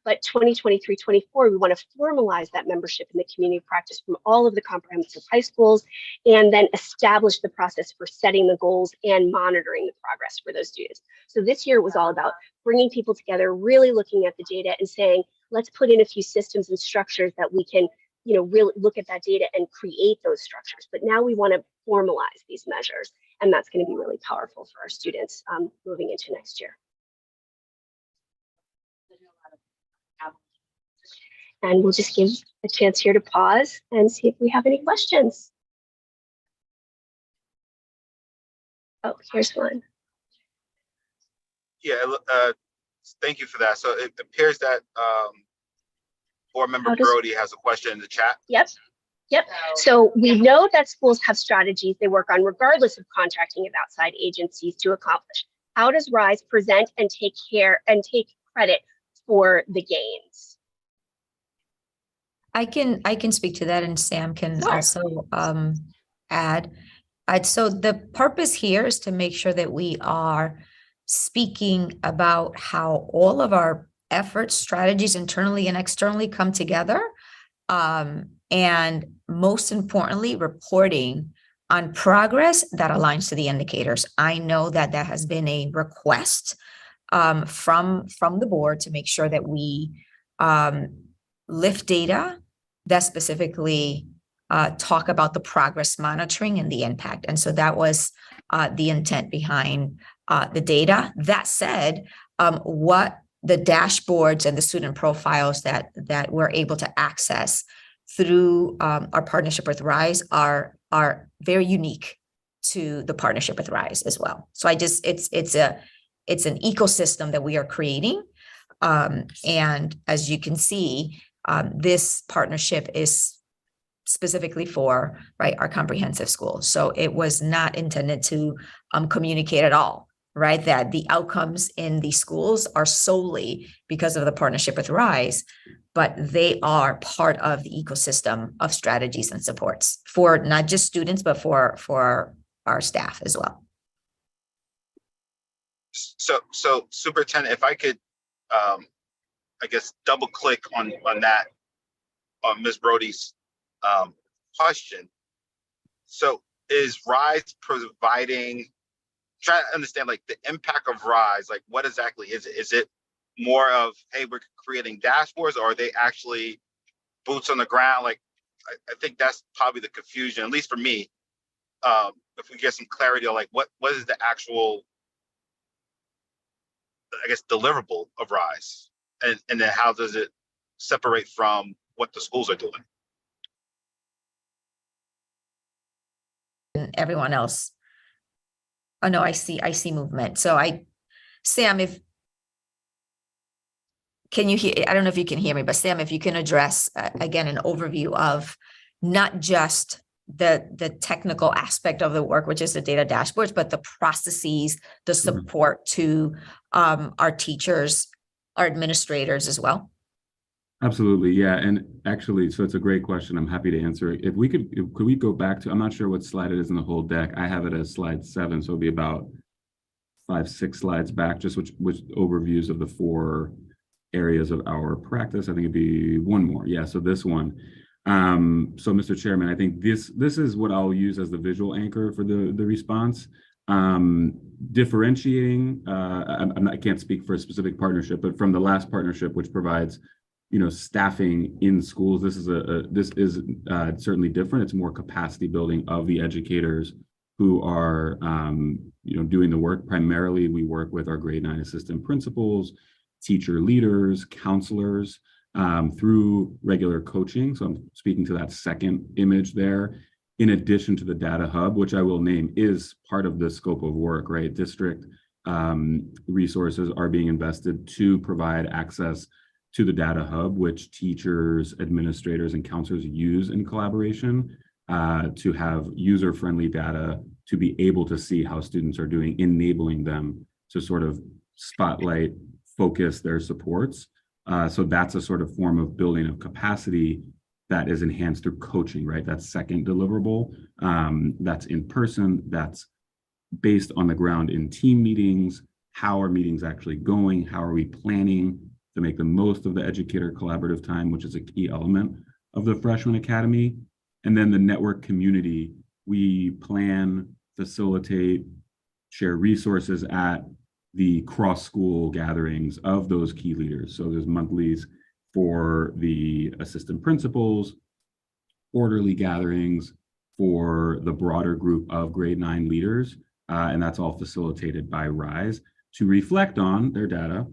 But 2023-24, we want to formalize that membership in the community practice from all of the comprehensive high schools, and then establish the process for setting the goals and monitoring the progress for those students. So this year was all about bringing people together, really looking at the data and saying, let's put in a few systems and structures that we can, you know, really look at that data and create those structures. But now we want to formalize these measures, and that's going to be really powerful for our students moving into next year. And we'll just give a chance here to pause and see if we have any questions. Oh, here's one. Yeah, thank you for that. So it appears that Board Member Brody has a question in the chat. Yep. So we know that schools have strategies they work on regardless of contracting with outside agencies to accomplish. How does RISE present and take credit for the gains? I can speak to that, and Sam can Sure. also add. So the purpose here is to make sure that we are speaking about how all of our efforts, strategies, internally and externally, come together, and most importantly, reporting on progress that aligns to the indicators. I know that that has been a request from the board to make sure that we lift data that specifically talk about the progress monitoring and the impact. And so that was the intent behind the data. That said, what the dashboards and the student profiles that we're able to access through our partnership with RISE are very unique to the partnership with RISE as well. So it's an ecosystem that we are creating. And as you can see, this partnership is specifically for our comprehensive school. So it was not intended to communicate at all, right, that the outcomes in these schools are solely because of the partnership with RISE, but they are part of the ecosystem of strategies and supports for not just students, but for our staff as well. So Superintendent, if I could, I guess, double click on that, on Ms. Brody's question. So is RISE providing, trying to understand like the impact of RISE, like what exactly is it? Is it more of, hey, we're creating dashboards, or are they actually boots on the ground? Like, I think that's probably the confusion, at least for me. If we get some clarity on like what is the actual, I guess, deliverable of RISE, and then how does it separate from what the schools are doing? and everyone else. Oh, no, I see movement. So Sam, can you hear, I don't know if you can hear me, but Sam, if you can address again, an overview of not just the technical aspect of the work, which is the data dashboards, but the processes, the support to our teachers, our administrators as well. Absolutely, yeah, and actually, so it's a great question. I'm happy to answer it. If we could we go back to, I'm not sure what slide it is in the whole deck. I have it as slide 7, so it'll be about 5-6 slides back, just which overviews of the 4 areas of our practice. I think it'd be one more. Yeah, so this one. So Mr. Chairman, I think this is what I'll use as the visual anchor for the response. Differentiating, I can't speak for a specific partnership, but from the last partnership, which provides staffing in schools, this is certainly different. It's more capacity building of the educators who are doing the work. Primarily, we work with our grade 9 assistant principals, teacher leaders, counselors, through regular coaching. So I'm speaking to that second image there, in addition to the data hub, which I will name is part of the scope of work, right? District resources are being invested to provide access to the data hub, which teachers, administrators, and counselors use in collaboration to have user-friendly data to be able to see how students are doing, enabling them to sort of spotlight, focus their supports. So that's a sort of form of building of capacity that is enhanced through coaching, right? That's second deliverable. That's in person, that's based on the ground in team meetings. How are meetings actually going? How are we planning to make the most of the educator collaborative time, which is a key element of the Freshman Academy? And then the network community, we plan, facilitate, share resources at the cross-school gatherings of those key leaders. So there's monthlies for the assistant principals, quarterly gatherings for the broader group of grade 9 leaders, and that's all facilitated by RISE to reflect on their data,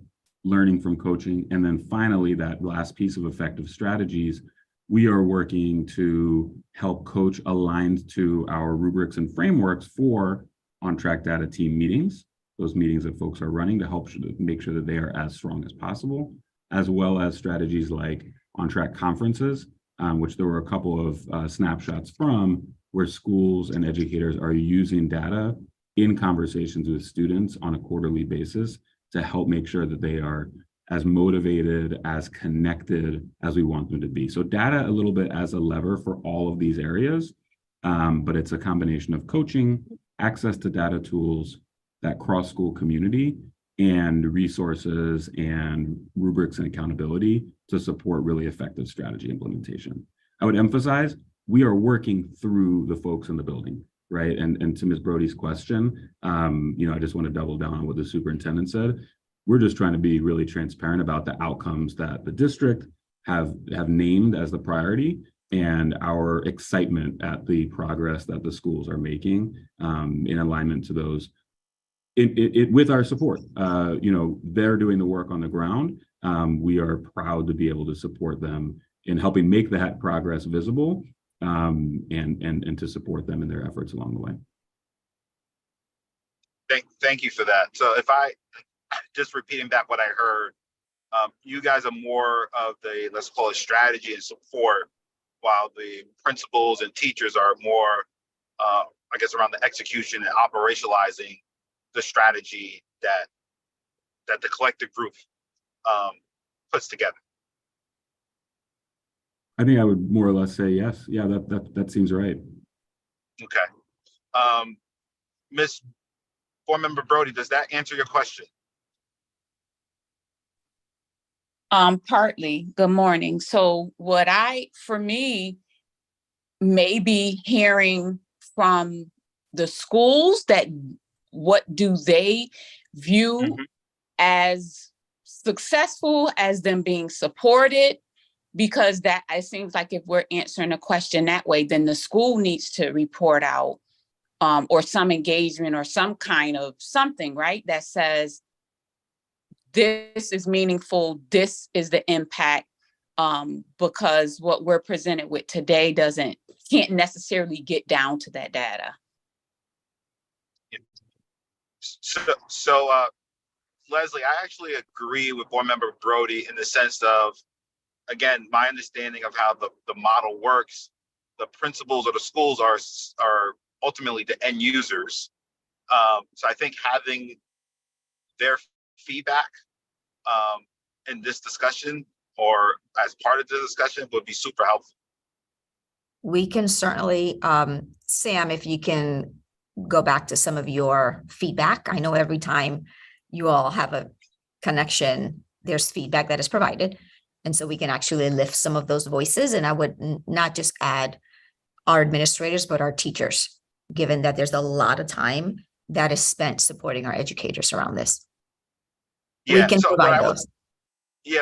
learning from coaching, and then finally, that last piece of effective strategies, we are working to help coach aligned to our rubrics and frameworks for on-track data team meetings, those meetings that folks are running to help make sure that they are as strong as possible, as well as strategies like on-track conferences, which there were a couple of snapshots from, where schools and educators are using data in conversations with students on a quarterly basis to help make sure that they are as motivated, as connected as we want them to be. So data a little bit as a lever for all of these areas, but it's a combination of coaching, access to data tools, that cross-school community, and resources and rubrics and accountability to support really effective strategy implementation. I would emphasize, we are working through the folks in the building, right? And to Ms. Brody's question, I just want to double down on what the superintendent said. We're just trying to be really transparent about the outcomes that the district have named as the priority, and our excitement at the progress that the schools are making in alignment to those. With our support, they're doing the work on the ground. We are proud to be able to support them in helping make that progress visible, and to support them in their efforts along the way. Thank you for that. So if I just repeating back what I heard, you guys are more of the, let's call it, strategy and support, while the principals and teachers are more, I guess, around the execution and operationalizing the strategy that the collective group puts together. I think I would more or less say yes. Yeah, that seems right. Okay. Ms. Board Member Brody, does that answer your question? Partly. Good morning. So for me, maybe hearing from the schools, that what do they view as successful, as them being supported? Because that, it seems like if we're answering a question that way, then the school needs to report out or some engagement or some kind of something, right? That says, this is meaningful, this is the impact, because what we're presented with today can't necessarily get down to that data. So, Leslie, I actually agree with Board Member Brody in the sense of, again, my understanding of how the model works, the principals or the schools are ultimately the end users. So I think having their feedback in this discussion or as part of the discussion would be super helpful. We can certainly, Sam, if you can go back to some of your feedback. I know every time you all have a connection, there's feedback that is provided. And so we can actually lift some of those voices. And I would not just add our administrators, but our teachers, given that there's a lot of time that is spent supporting our educators around this. Yeah, We can so provide those.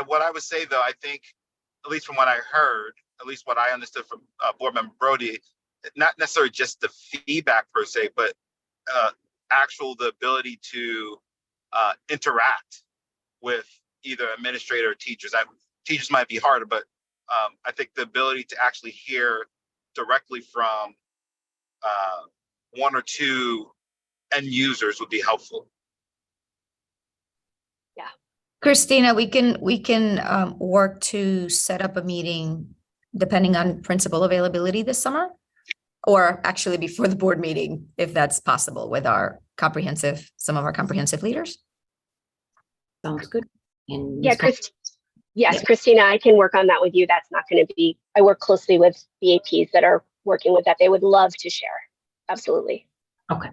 what I would say though, I think, at least from what I heard, at least what I understood from Board Member Brody, not necessarily just the feedback per se, but the ability to interact with either administrator or teachers. Teachers might be harder, but I think the ability to actually hear directly from one or two end users would be helpful. Yeah. Christina, we can work to set up a meeting depending on principal availability this summer, or actually before the board meeting, if that's possible, with some of our comprehensive leaders. Sounds good. And Yeah, Ms. Yes, Yeah. Christina, I can work on that with you. That's not going to be, I work closely with BAPs that are working with that. They would love to share. Absolutely. Okay.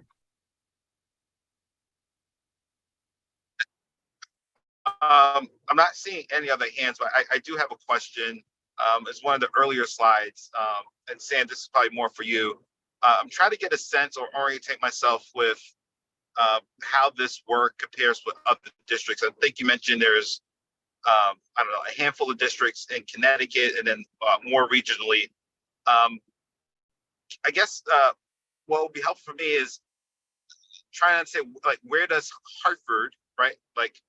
I'm not seeing any other hands, but I do have a question. It's one of the earlier slides, and Sam, this is probably more for you. I'm trying to get a sense or orientate myself with how this work compares with other districts. I think you mentioned there's, I don't know, a handful of districts in Connecticut and then more regionally. I guess what would be helpful for me is trying to say, like, where does Hartford, right, like,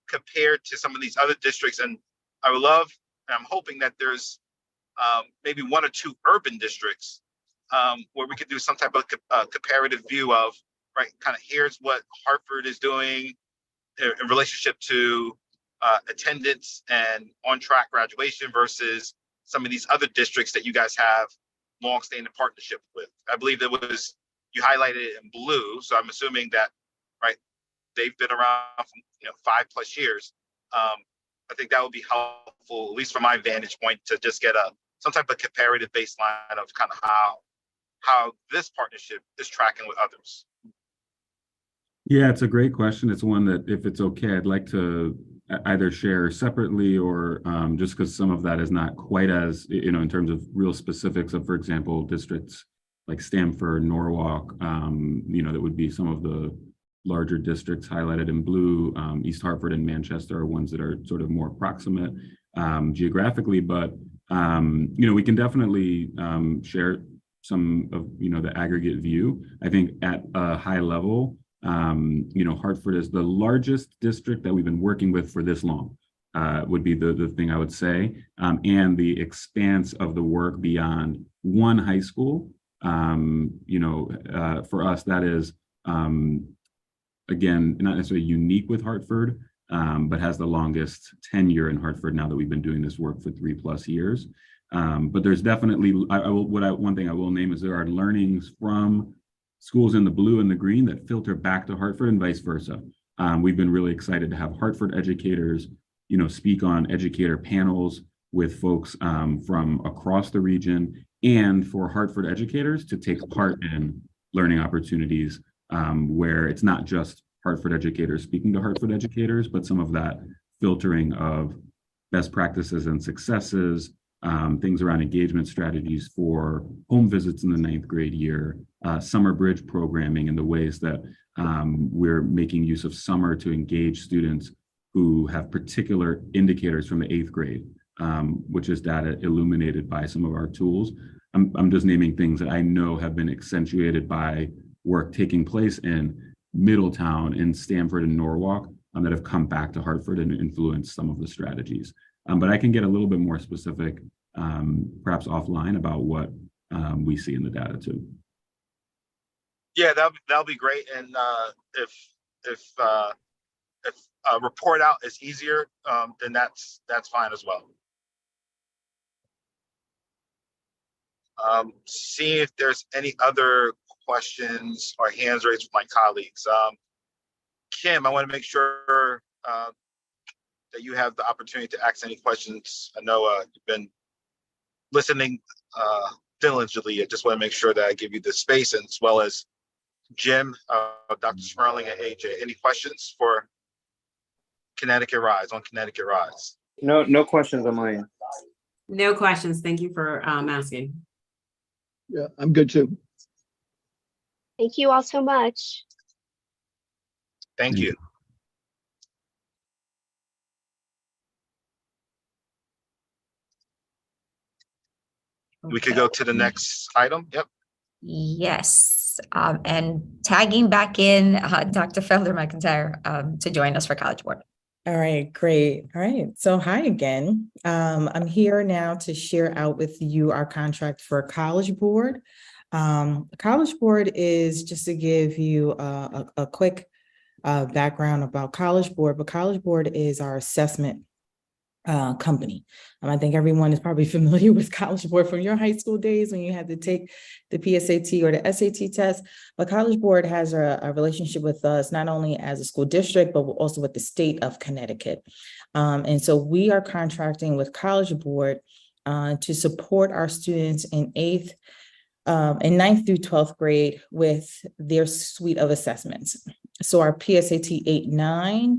compared to some of these other districts? And I would love, and I'm hoping that there's maybe one or two urban districts where we could do some type of comparative view of, right, kind of here's what Hartford is doing in relationship to attendance and on-track graduation versus some of these other districts that you guys have long-standing partnership with. I believe there was, you highlighted it in blue, so I'm assuming that, right, they've been around for 5+ years. I think that would be helpful, at least from my vantage point, to just get some type of comparative baseline of kind of how this partnership is tracking with others. Yeah, it's a great question. It's one that, if it's okay, I'd like to either share separately or just because some of that is not quite as, in terms of real specifics of, for example, districts like Stamford, Norwalk, that would be some of the larger districts highlighted in blue. East Hartford and Manchester are ones that are sort of more proximate geographically, but we can definitely share some of the aggregate view. I think at a high level, Hartford is the largest district that we've been working with for this long, would be the thing I would say, and the expanse of the work beyond one high school. For us, that is again, not necessarily unique with Hartford, but has the longest tenure in Hartford now that we've been doing this work for 3+ years. But there's definitely, one thing I will name is there are learnings from schools in the blue and the green that filter back to Hartford and vice versa. We've been really excited to have Hartford educators, speak on educator panels with folks from across the region, and for Hartford educators to take part in learning opportunities where it's not just Hartford educators speaking to Hartford educators, but some of that filtering of best practices and successes, things around engagement strategies for home visits in the 9th grade year, summer bridge programming, and the ways that we're making use of summer to engage students who have particular indicators from the 8th grade, which is data illuminated by some of our tools. I'm just naming things that I know have been accentuated by work taking place in Middletown, in Stamford, and Norwalk that have come back to Hartford and influenced some of the strategies. But I can get a little bit more specific, perhaps offline, about what we see in the data too. Yeah, that'll be great. And if report out is easier, then that's fine as well. See if there's any other questions or hands raised from my colleagues. Kim, I want to make sure that you have the opportunity to ask any questions. I know you've been listening diligently. I just want to make sure that I give you the space, and as well as Jim, Dr. Sperling, and AJ. Any questions for Connecticut Rise, on Connecticut Rise? No questions on my end. No questions. Thank you for asking. Yeah, I'm good too. Thank you all so much. Thank you. We could go to the next item. Yep. Yes, and tagging back in Dr. Felder McIntyre to join us for College Board. All right, great. All right, so hi again. I'm here now to share out with you our contract for College Board. College Board is, just to give you a quick background about College Board, but College Board is our assessment company. I think everyone is probably familiar with College Board from your high school days when you had to take the PSAT or the SAT test. But College Board has a relationship with us, not only as a school district, but also with the state of Connecticut. And so we are contracting with College Board to support our students in 9th through 12th grade with their suite of assessments. So our PSAT 8-9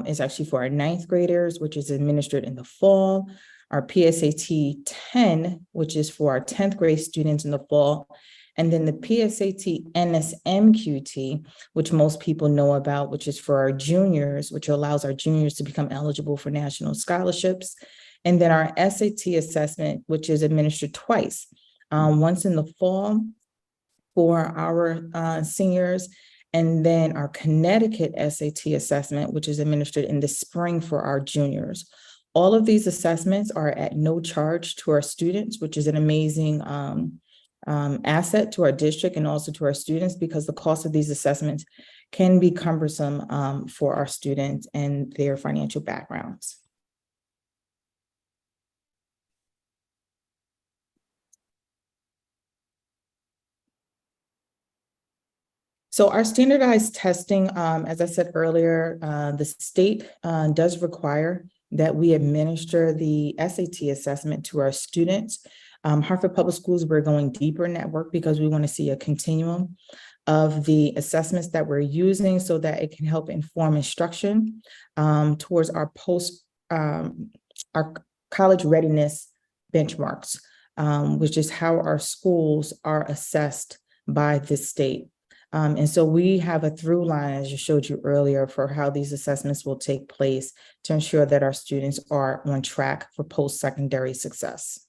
is actually for our 9th graders, which is administered in the fall. Our PSAT 10, which is for our 10th grade students in the fall. And then the PSAT NSMQT, which most people know about, which is for our juniors, which allows our juniors to become eligible for national scholarships. And then our SAT assessment, which is administered twice, once in the fall for our seniors, and then our Connecticut SAT assessment, which is administered in the spring for our juniors. All of these assessments are at no charge to our students, which is an amazing asset to our district and also to our students, because the cost of these assessments can be cumbersome for our students and their financial backgrounds. So our standardized testing, as I said earlier, the state does require that we administer the SAT assessment to our students. Hartford Public Schools, we're going deeper in that work because we want to see a continuum of the assessments that we're using so that it can help inform instruction towards our our college readiness benchmarks, which is how our schools are assessed by the state. And so we have a through line, as I showed you earlier, for how these assessments will take place to ensure that our students are on track for post-secondary success.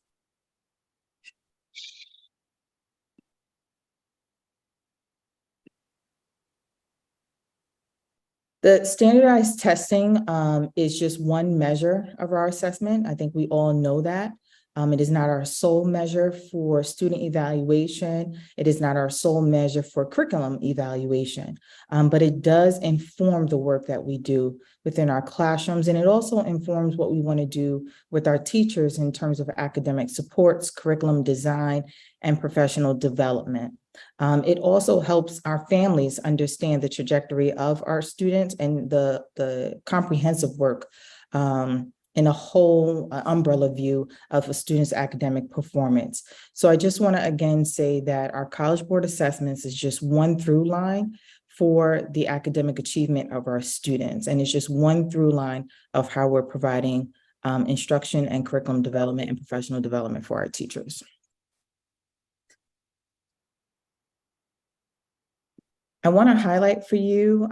The standardized testing is just one measure of our assessment. I think we all know that. It is not our sole measure for student evaluation. It is not our sole measure for curriculum evaluation, but it does inform the work that we do within our classrooms. And it also informs what we want to do with our teachers in terms of academic supports, curriculum design, and professional development. It also helps our families understand the trajectory of our students and the comprehensive work in a whole umbrella view of a student's academic performance. So I just want to again say that our College Board assessments is just one through line for the academic achievement of our students. And it's just one through line of how we're providing instruction and curriculum development and professional development for our teachers. I want to highlight for you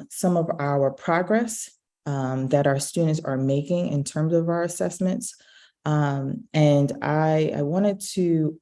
some of our progress that our students are making in terms of our assessments. And I wanted to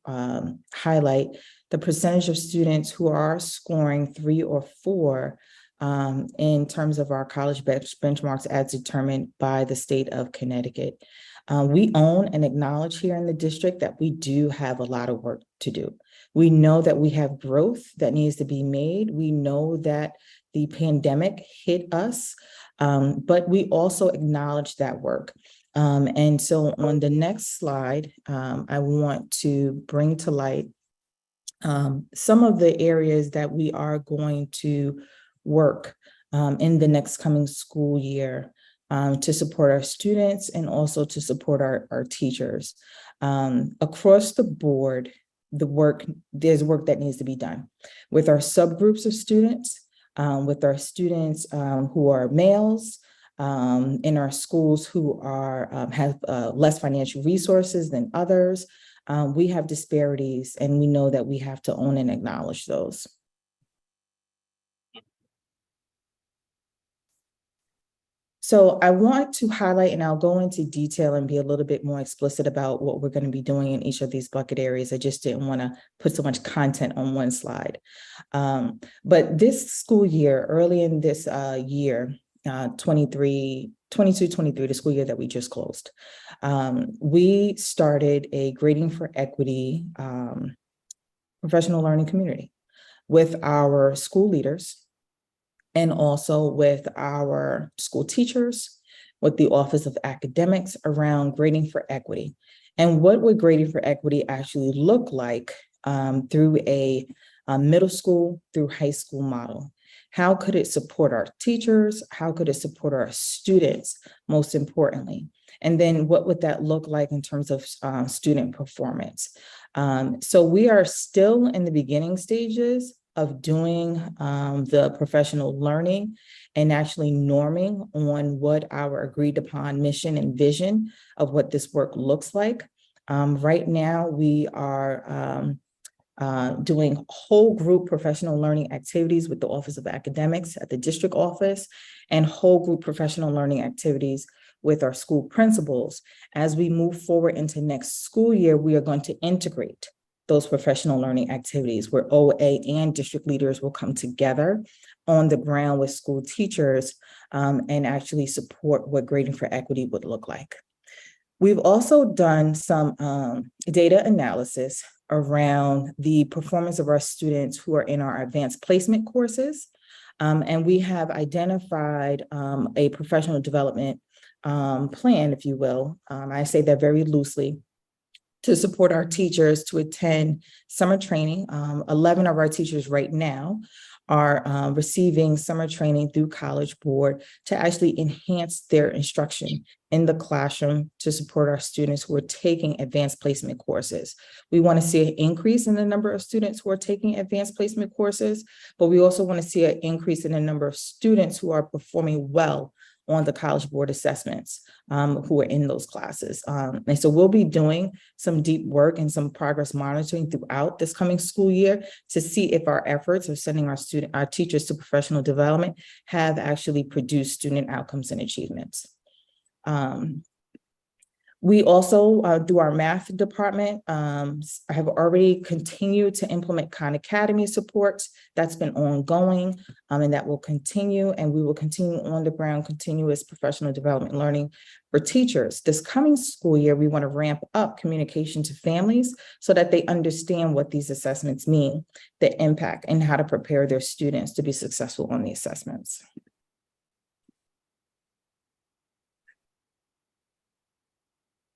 highlight the percentage of students who are scoring 3 or 4 in terms of our college benchmarks as determined by the state of Connecticut. We own and acknowledge here in the district that we do have a lot of work to do. We know that we have growth that needs to be made. We know that the pandemic hit us, but we also acknowledge that work. And so on the next slide, I want to bring to light some of the areas that we are going to work in the next coming school year to support our students and also to support our teachers. Across the board, there's work that needs to be done with our subgroups of students, with our students who are males, in our schools who have less financial resources than others. We have disparities, and we know that we have to own and acknowledge those. So I want to highlight, and I'll go into detail and be a little bit more explicit about what we're going to be doing in each of these bucket areas. I just didn't want to put so much content on one slide. But this school year, early in this year, 22-23, the school year that we just closed, we started a Grading for Equity professional learning community with our school leaders and also with our school teachers, with the Office of Academics around Grading for Equity. And what would Grading for Equity actually look like through a middle school through high school model? How could it support our teachers? How could it support our students, most importantly? And then what would that look like in terms of student performance? So we are still in the beginning stages of doing the professional learning and actually norming on what our agreed upon mission and vision of what this work looks like. Right now, we are doing whole group professional learning activities with the Office of Academics at the district office and whole group professional learning activities with our school principals. As we move forward into next school year, we are going to integrate those professional learning activities where OA and district leaders will come together on the ground with school teachers and actually support what Grading for Equity would look like. We've also done some data analysis around the performance of our students who are in our advanced placement courses. And we have identified a professional development plan, if you will. I say that very loosely, to support our teachers to attend summer training. 11 of our teachers right now are receiving summer training through College Board to actually enhance their instruction in the classroom to support our students who are taking advanced placement courses. We want to see an increase in the number of students who are taking advanced placement courses, but we also want to see an increase in the number of students who are performing well on the College Board assessments who are in those classes. And so we'll be doing some deep work and some progress monitoring throughout this coming school year to see if our efforts of sending our teachers to professional development have actually produced student outcomes and achievements. We also, through our math department, have already continued to implement Khan Academy supports. That's been ongoing, and that will continue, and we will continue on the ground continuous professional development learning for teachers. This coming school year, we want to ramp up communication to families so that they understand what these assessments mean, the impact, and how to prepare their students to be successful on the assessments.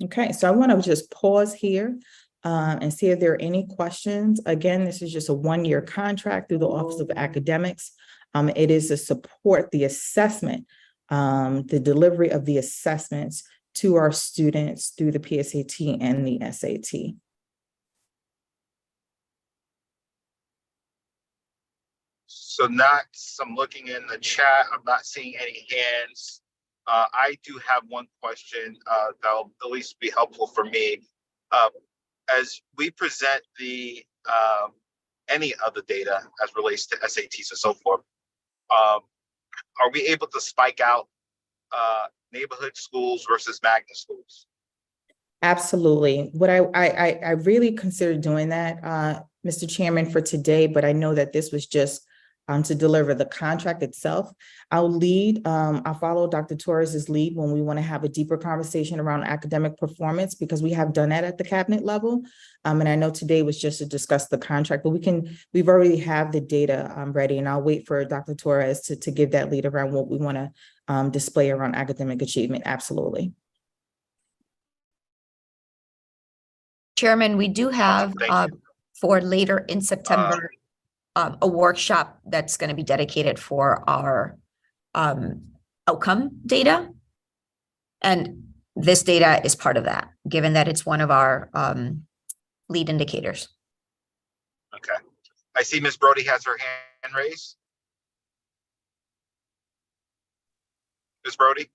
Okay, so I want to just pause here and see if there are any questions. Again, this is just a one-year contract through the Office of Academics. It is to support the assessment, the delivery of the assessments to our students through the PSAT and the SAT. So I'm looking in the chat, I'm not seeing any hands. I do have one question that'll at least be helpful for me. As we present the any of the data as relates to SATs and so forth, are we able to spike out neighborhood schools versus magnet schools? Absolutely. What I really considered doing that, Mr. Chairman, for today, but I know that this was just to deliver the contract itself. I'll follow Dr. Torres's lead when we want to have a deeper conversation around academic performance, because we have done that at the cabinet level. And I know today was just to discuss the contract, but we've already have the data ready, and I'll wait for Dr. Torres to give that lead around what we want to display around academic achievement. Absolutely. Chairman, we do have Thank you. for later in September a workshop that's going to be dedicated for our outcome data. And this data is part of that, given that it's one of our lead indicators. Okay. I see Ms. Brody has her hand raised. Ms. Brody?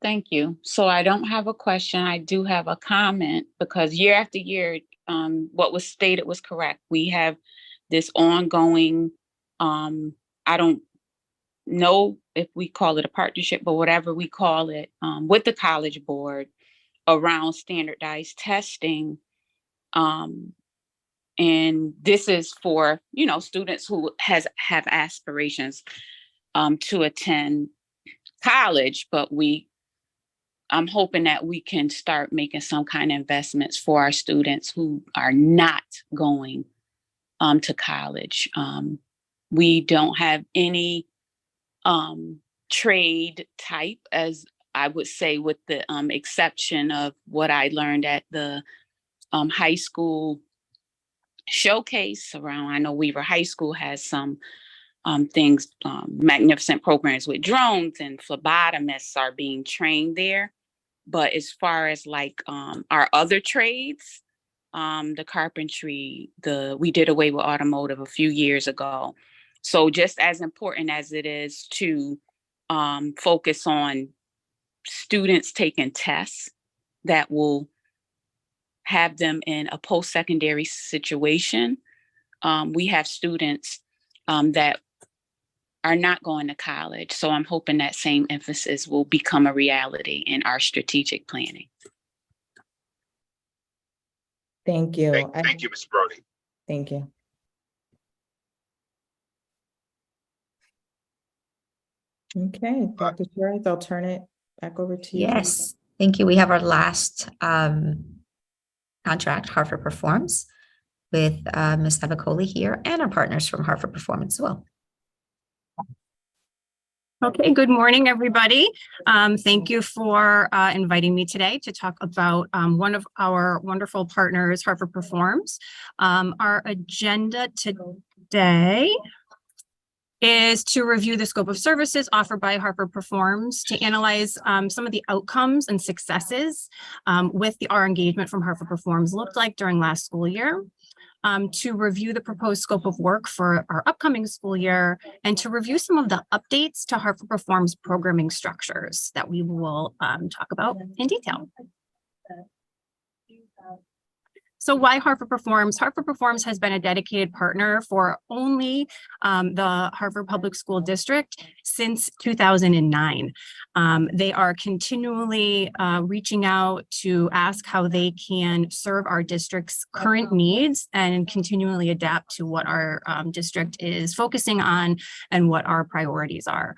Thank you. So I don't have a question. I do have a comment, because year after year, what was stated was correct. We have this ongoing, I don't know if we call it a partnership, but whatever we call it, with the College Board around standardized testing. And this is for, students who have aspirations to attend college, but I'm hoping that we can start making some kind of investments for our students who are not going to college. We don't have any trade type, as I would say, with the exception of what I learned at the high school showcase around. I know Weaver High School has some things, magnificent programs with drones, and phlebotomists are being trained there. But as far as like our other trades, the carpentry, we did away with automotive a few years ago. So just as important as it is to focus on students taking tests that will have them in a post-secondary situation, we have students that are not going to college. So I'm hoping that same emphasis will become a reality in our strategic planning. Thank you. Thank you, Ms. Brody. Thank you. Okay, Dr. Torres, I'll turn it back over to you. Yes, thank you. We have our last contract, Hartford Performs, with Ms. Avicoli here, and our partners from Hartford Performance as well. Okay, good morning, everybody. Thank you for inviting me today to talk about one of our wonderful partners, Hartford Performs. Our agenda today is to review the scope of services offered by Hartford Performs, to analyze some of the outcomes and successes with our engagement from Hartford Performs looked like during last school year, to review the proposed scope of work for our upcoming school year, and to review some of the updates to Hartford Performs programming structures that we will talk about in detail. So why Hartford Performs? Hartford Performs has been a dedicated partner for only the Hartford Public School District since 2009. They are continually reaching out to ask how they can serve our district's current needs and continually adapt to what our district is focusing on and what our priorities are.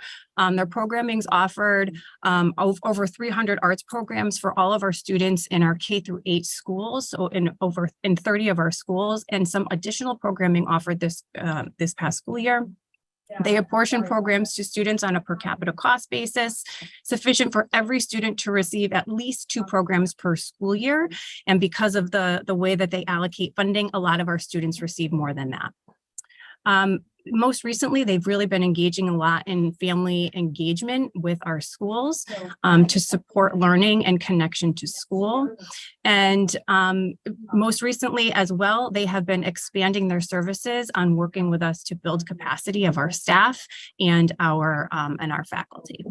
Their programming is offered over 300 arts programs for all of our students in our K-8 schools, so in 30 of our schools, and some additional programming offered this past school year. They apportion programs to students on a per capita cost basis, sufficient for every student to receive at least 2 programs per school year. And because of the way that they allocate funding, a lot of our students receive more than that. Most recently, they've really been engaging a lot in family engagement with our schools to support learning and connection to school. And most recently as well, they have been expanding their services on working with us to build capacity of our staff and our faculty.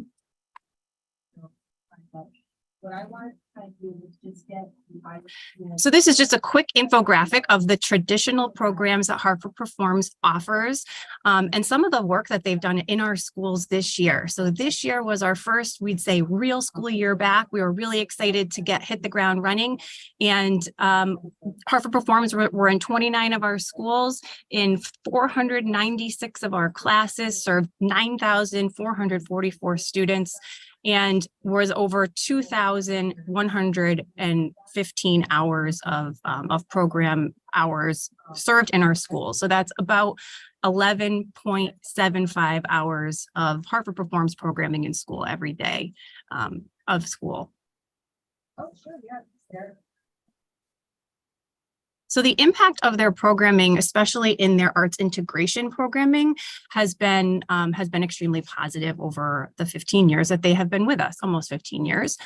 So this is just a quick infographic of the traditional programs that Hartford Performs offers, and some of the work that they've done in our schools this year. So this year was our first, we'd say, real school year back. We were really excited to hit the ground running, and Hartford Performs were in 29 of our schools, in 496 of our classes, served 9,444 students, and was over 2,115 hours of program hours served in our schools. So that's about 11.75 hours of Hartford Performs programming in school every day of school. Oh, sure, yeah, there. So the impact of their programming, especially in their arts integration programming, has been extremely positive over the 15 years that they have been with us, almost 15 years.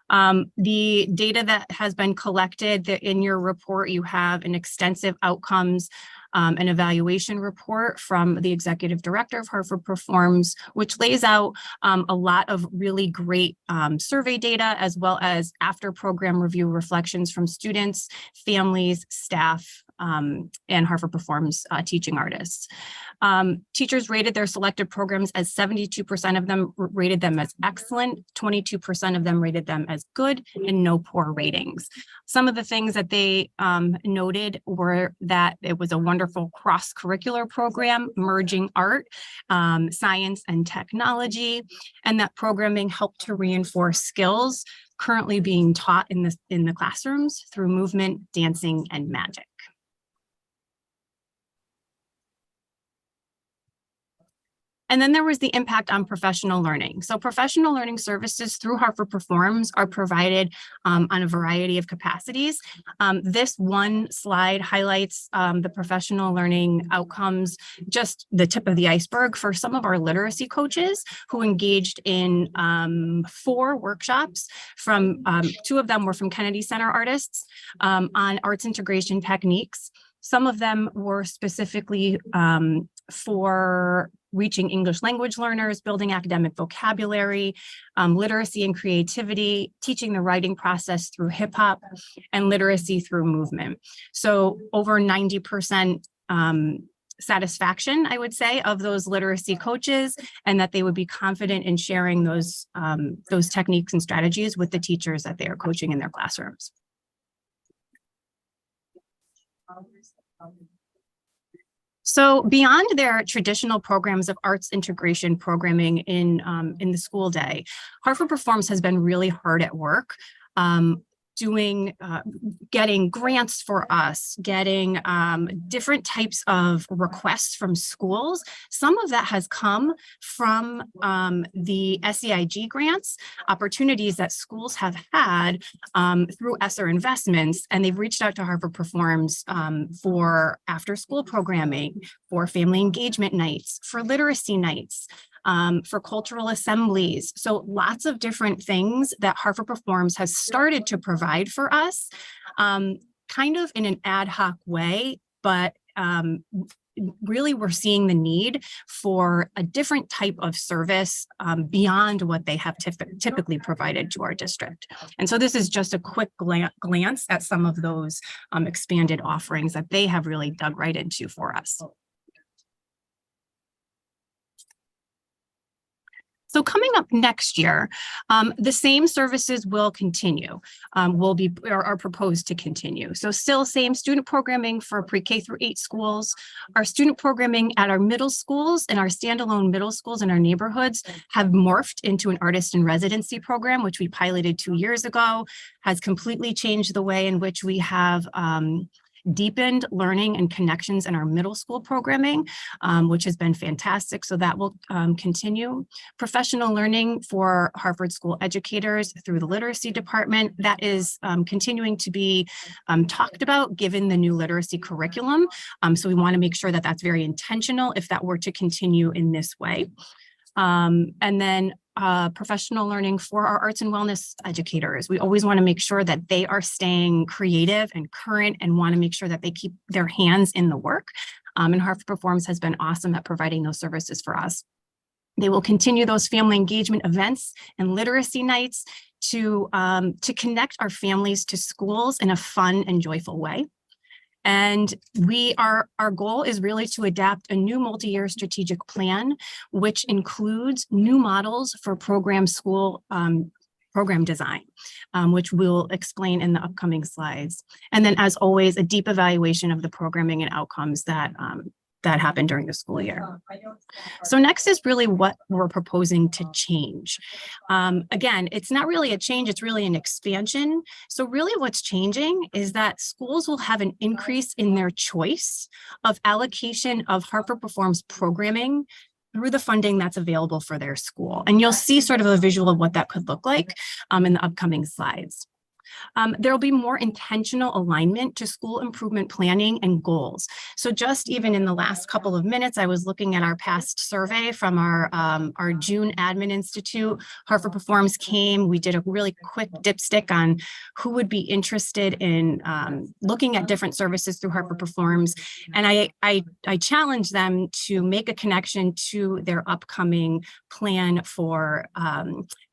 The data that has been collected in your report, you have an extensive outcomes and evaluation report from the executive director of Hartford Performs, which lays out a lot of really great survey data, as well as after program review reflections from students, families, staff, and Hartford Performs teaching artists. Teachers rated their selected programs as 72% of them rated them as excellent, 22% of them rated them as good, and no poor ratings. Some of the things that they noted were that it was a wonderful cross-curricular program, merging art, science, and technology, and that programming helped to reinforce skills currently being taught in the classrooms through movement, dancing, and magic. And then there was the impact on professional learning. So professional learning services through Hartford Performs are provided on a variety of capacities. This one slide highlights the professional learning outcomes, just the tip of the iceberg for some of our literacy coaches who engaged in 4 workshops. From 2 of them were from Kennedy Center artists on arts integration techniques. Some of them were specifically for reaching English language learners, building academic vocabulary, literacy and creativity, teaching the writing process through hip hop, and literacy through movement. So over 90% satisfaction, I would say, of those literacy coaches, and that they would be confident in sharing those techniques and strategies with the teachers that they are coaching in their classrooms. So beyond their traditional programs of arts integration programming in the school day, Hartford Performs has been really hard at work getting grants for us, getting different types of requests from schools. Some of that has come from the SEIG grants, opportunities that schools have had through ESSER investments, and they've reached out to Hartford Performs for after-school programming, for family engagement nights, for literacy nights, for cultural assemblies. So lots of different things that Hartford Performs has started to provide for us, kind of in an ad hoc way, but really we're seeing the need for a different type of service beyond what they have typically provided to our district. And so this is just a quick glance at some of those expanded offerings that they have really dug right into for us. So coming up next year, the same services will continue, are proposed to continue. So still same student programming for pre-K through 8 schools. Our student programming at our middle schools and our standalone middle schools in our neighborhoods have morphed into an artist in residency program, which we piloted 2 years ago, has completely changed the way in which we have deepened learning and connections in our middle school programming, which has been fantastic. So that will continue. Professional learning for Hartford school educators through the literacy department, that is continuing to be talked about given the new literacy curriculum. So we want to make sure that that's very intentional if that were to continue in this way. And then professional learning for our arts and wellness educators. We always want to make sure that they are staying creative and current and want to make sure that they keep their hands in the work. And Hartford Performs has been awesome at providing those services for us. They will continue those family engagement events and literacy nights to connect our families to schools in a fun and joyful way. And our goal is really to adapt a new multi-year strategic plan, which includes new models for program design, which we'll explain in the upcoming slides. And then, as always, a deep evaluation of the programming and outcomes that happened during the school year. So next is really what we're proposing to change. Again, it's not really a change, it's really an expansion. So really what's changing is that schools will have an increase in their choice of allocation of Hartford Performs programming through the funding that's available for their school. And you'll see sort of a visual of what that could look like in the upcoming slides. There will be more intentional alignment to school improvement planning and goals. So just even in the last couple of minutes, I was looking at our past survey from our June Admin Institute. Hartford Performs came, we did a really quick dipstick on who would be interested in looking at different services through Hartford Performs. And I challenged them to make a connection to their upcoming plan for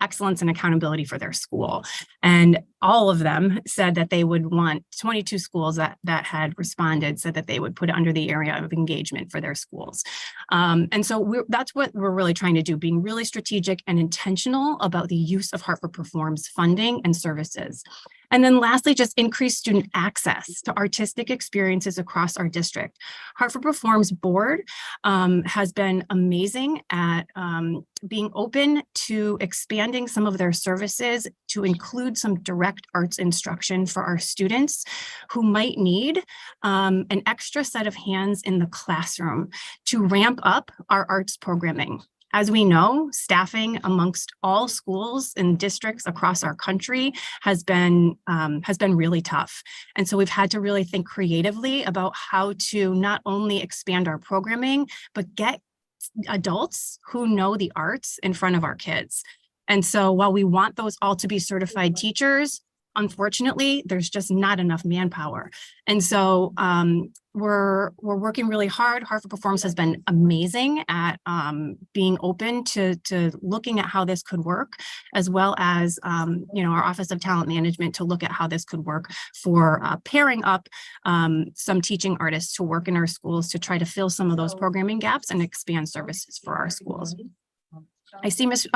excellence and accountability for their school. And all of them said that they would want 22 schools that had responded said that they would put it under the area of engagement for their schools. And so that's what we're really trying to do, being really strategic and intentional about the use of Hartford Performs funding and services. And then lastly, just increase student access to artistic experiences across our district. Hartford Performs board has been amazing at being open to expanding some of their services to include some direct arts instruction for our students who might need an extra set of hands in the classroom to ramp up our arts programming. As we know, staffing amongst all schools and districts across our country has been really tough. And so we've had to really think creatively about how to not only expand our programming, but get adults who know the arts in front of our kids. And so while we want those all to be certified teachers, unfortunately, there's just not enough manpower. And so we're working really hard. Hartford Performs has been amazing at being open to looking at how this could work, as well as our Office of Talent Management to look at how this could work for pairing up some teaching artists to work in our schools to try to fill some of those programming gaps and expand services for our schools. I see Ms.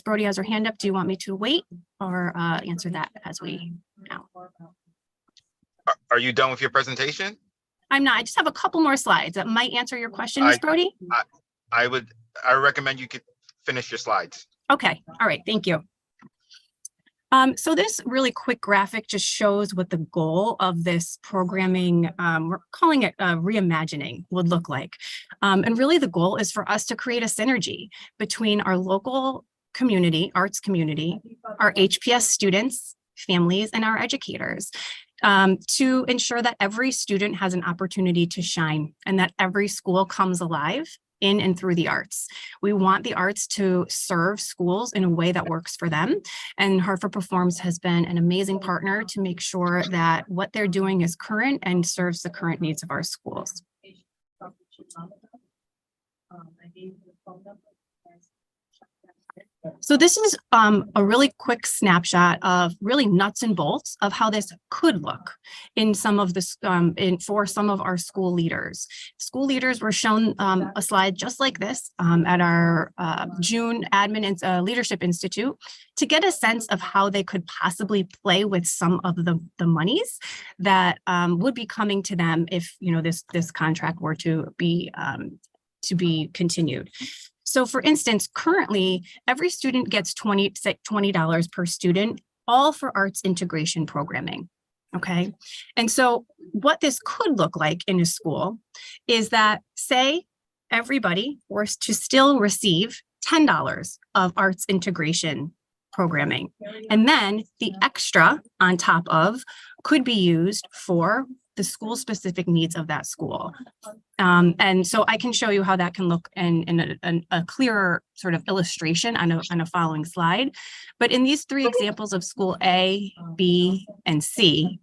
Brody has her hand up. Do you want me to wait or answer that as we now? Are you done with your presentation? I'm not. I just have a couple more slides that might answer your question, Ms. Brody. I recommend you could finish your slides. Okay. All right. Thank you. So this really quick graphic just shows what the goal of this programming, we're calling it reimagining, would look like. And really the goal is for us to create a synergy between our local community, arts community, our HPS students, families, and our educators to ensure that every student has an opportunity to shine and that every school comes alive in and through the arts. We want the arts to serve schools in a way that works for them. And Hartford Performs has been an amazing partner to make sure that what they're doing is current and serves the current needs of our schools. So this is a really quick snapshot of really nuts and bolts of how this could look in some of this for some of our school leaders. School leaders were shown a slide just like this at our June Admin and Leadership Institute to get a sense of how they could possibly play with some of the monies that would be coming to them if this contract were to be continued. So for instance, currently, every student gets $20 per student, all for arts integration programming, okay? And so what this could look like in a school is that, say, everybody were to still receive $10 of arts integration programming. And then the extra on top of could be used for the school specific needs of that school. And so I can show you how that can look in a clearer sort of illustration on a following slide. But in these three examples of school A, B, and C,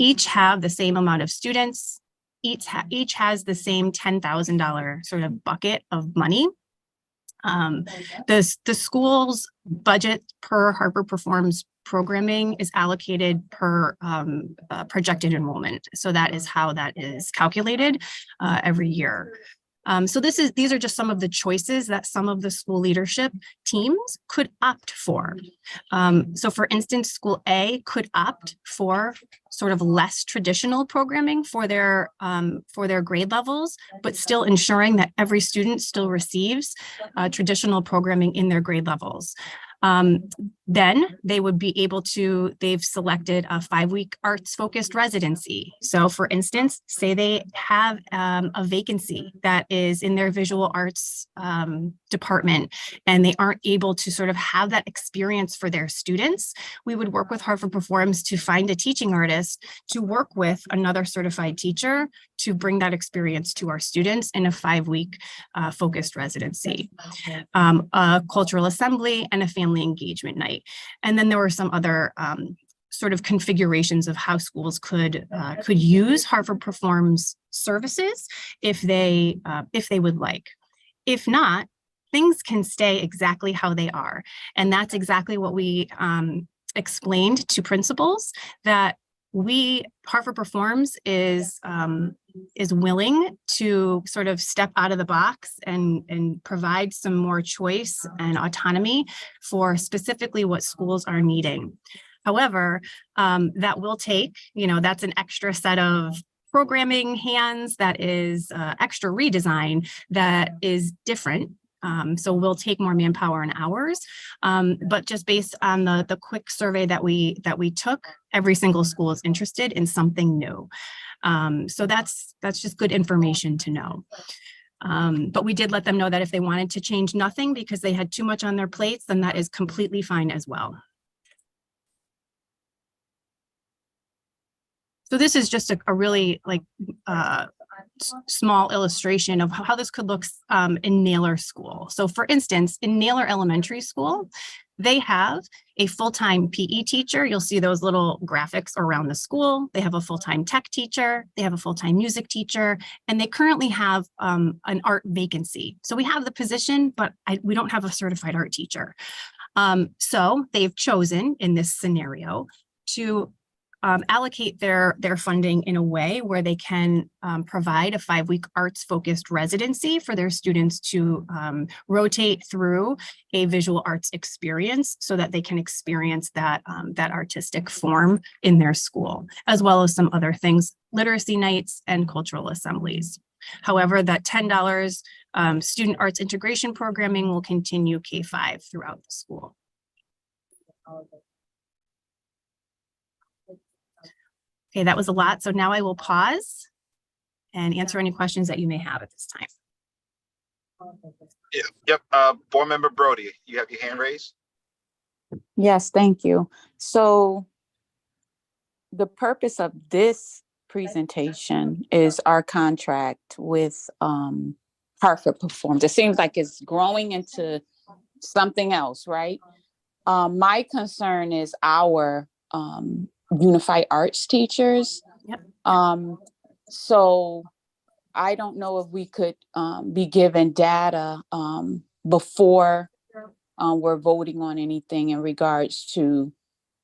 each have the same amount of students, each has the same $10,000 sort of bucket of money. The school's budget per Harvard Performs programming is allocated per projected enrollment. So that is how that is calculated every year. So these are just some of the choices that some of the school leadership teams could opt for. So for instance, school A could opt for sort of less traditional programming for their grade levels, but still ensuring that every student still receives traditional programming in their grade levels. Then they would be able to, they've selected a 5-week arts focused residency. So for instance, say they have a vacancy that is in their visual arts department and they aren't able to sort of have that experience for their students, we would work with Harvard Performs to find a teaching artist to work with another certified teacher to bring that experience to our students in a 5-week focused residency, a cultural assembly and a family engagement night. And then there were some other sort of configurations of how schools could use Harvard Performs services if they would like. If not, things can stay exactly how they are. And that's exactly what we explained to principals, that Harvard Performs is willing to sort of step out of the box and provide some more choice and autonomy for specifically what schools are needing. However, that will take, that's an extra set of programming hands, that is extra redesign that is different. So we'll take more manpower and hours, but just based on the quick survey that we took, every single school is interested in something new. So that's just good information to know. But we did let them know that if they wanted to change nothing because they had too much on their plates, then that is completely fine as well. So this is just a really small illustration of how this could look in Naylor School. So for instance, in Naylor Elementary School, they have a full-time PE teacher. You'll see those little graphics around the school. They have a full-time tech teacher. They have a full-time music teacher, and they currently have an art vacancy. So we have the position, but we don't have a certified art teacher. So they've chosen in this scenario to allocate their funding in a way where they can provide a 5-week arts focused residency for their students to rotate through a visual arts experience so that they can experience that artistic form in their school, as well as some other things, literacy nights and cultural assemblies. However, that $10 student arts integration programming will continue K-5 throughout the school. Okay, that was a lot. So now I will pause and answer any questions that you may have at this time. Yeah, yep. Board Member Brody, you have your hand raised. Yes, thank you. So the purpose of this presentation is our contract with Hartford Performs. It seems like it's growing into something else, right? My concern is our unified arts teachers. Yep. So I don't know if we could be given data before we're voting on anything in regards to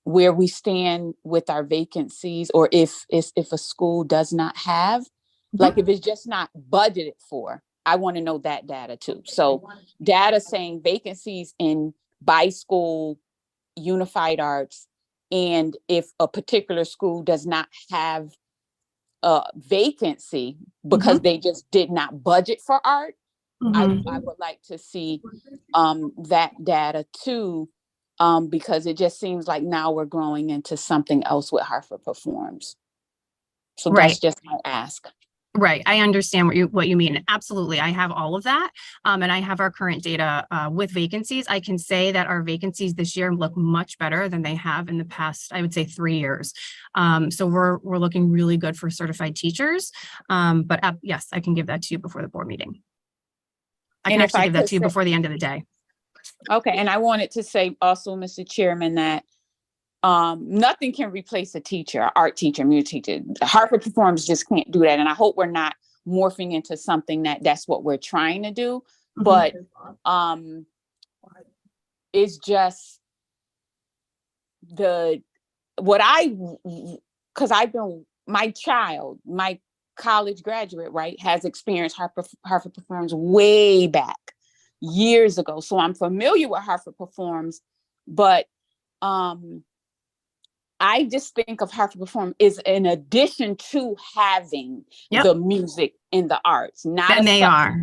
where we stand with our vacancies, or if a school does not have, like if it's just not budgeted for, I want to know that data too. So data saying vacancies in by school unified arts, and if a particular school does not have a vacancy because they just did not budget for art, I would like to see that data too, because it just seems like now we're growing into something else with Hartford Performs. So that's just my ask. Right. I understand what you mean. Absolutely. I have all of that. And I have our current data with vacancies. I can say that our vacancies this year look much better than they have in the past, I would say 3 years. So we're looking really good for certified teachers. But yes, I can give that to you before the board meeting. I can actually give that to you before the end of the day. Okay. And I wanted to say also, Mr. Chairman, that nothing can replace a teacher, art teacher, music teacher. Hartford Performs just can't do that. And I hope we're not morphing into something that's what we're trying to do. but it's just because my college graduate, right, has experienced Hartford Performs way back years ago. So I'm familiar with Hartford Performs, but I just think of Hartford Perform is in addition to having the music and the arts, not and they are,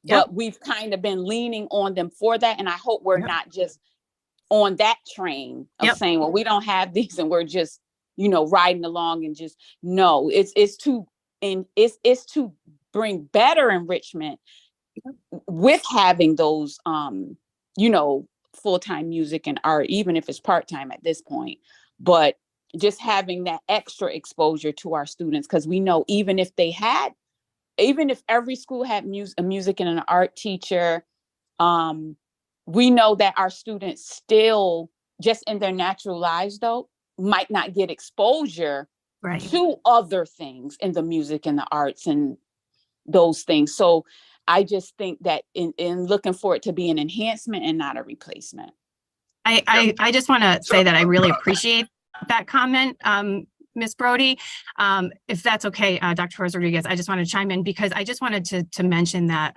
but we've kind of been leaning on them for that. And I hope we're not just on that train of saying, well, we don't have these and we're just, riding along and just, no, it's to bring better enrichment with having those, full-time music and art, even if it's part-time at this point, but just having that extra exposure to our students, because we know even if every school had a music and an art teacher, we know that our students still, just in their natural lives though, might not get exposure to other things in the music and the arts and those things. So I just think that in looking for it to be an enhancement and not a replacement. I just want to say that I really appreciate that comment, Ms. Brody. If that's okay, Dr. Torres Rodriguez, I just want to chime in because I just wanted to mention that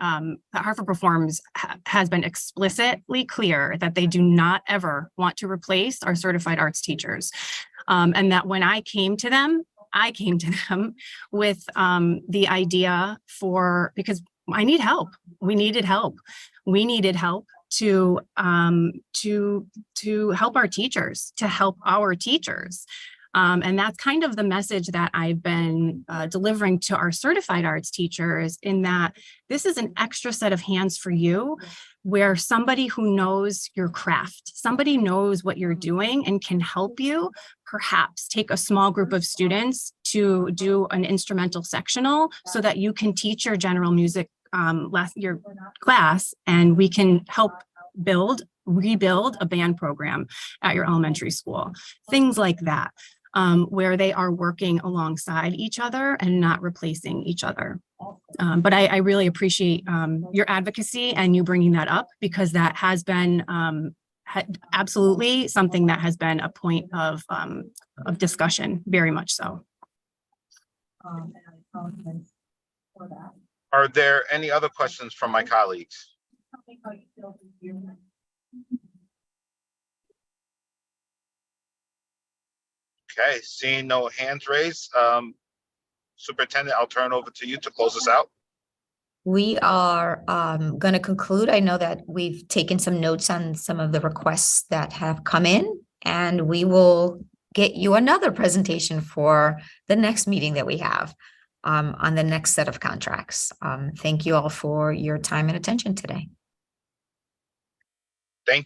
Hartford Performs has been explicitly clear that they do not ever want to replace our certified arts teachers. And that when I came to them with the idea because I need help. We needed help. We needed help to help our teachers, to help our teachers. And that's kind of the message that I've been delivering to our certified arts teachers, in that this is an extra set of hands for you, where somebody who knows your craft, somebody knows what you're doing and can help you perhaps take a small group of students to do an instrumental sectional so that you can teach your general music your class, and we can help rebuild a band program at your elementary school. Things like that, where they are working alongside each other and not replacing each other. But I really appreciate your advocacy and you bringing that up, because that has been absolutely something that has been a point of discussion, very much so. Are there any other questions from my colleagues? Okay, seeing no hands raised, Superintendent, I'll turn over to you to close us out. We are going to conclude. I know that we've taken some notes on some of the requests that have come in, and we will get you another presentation for the next meeting that we have on the next set of contracts. Thank you all for your time and attention today.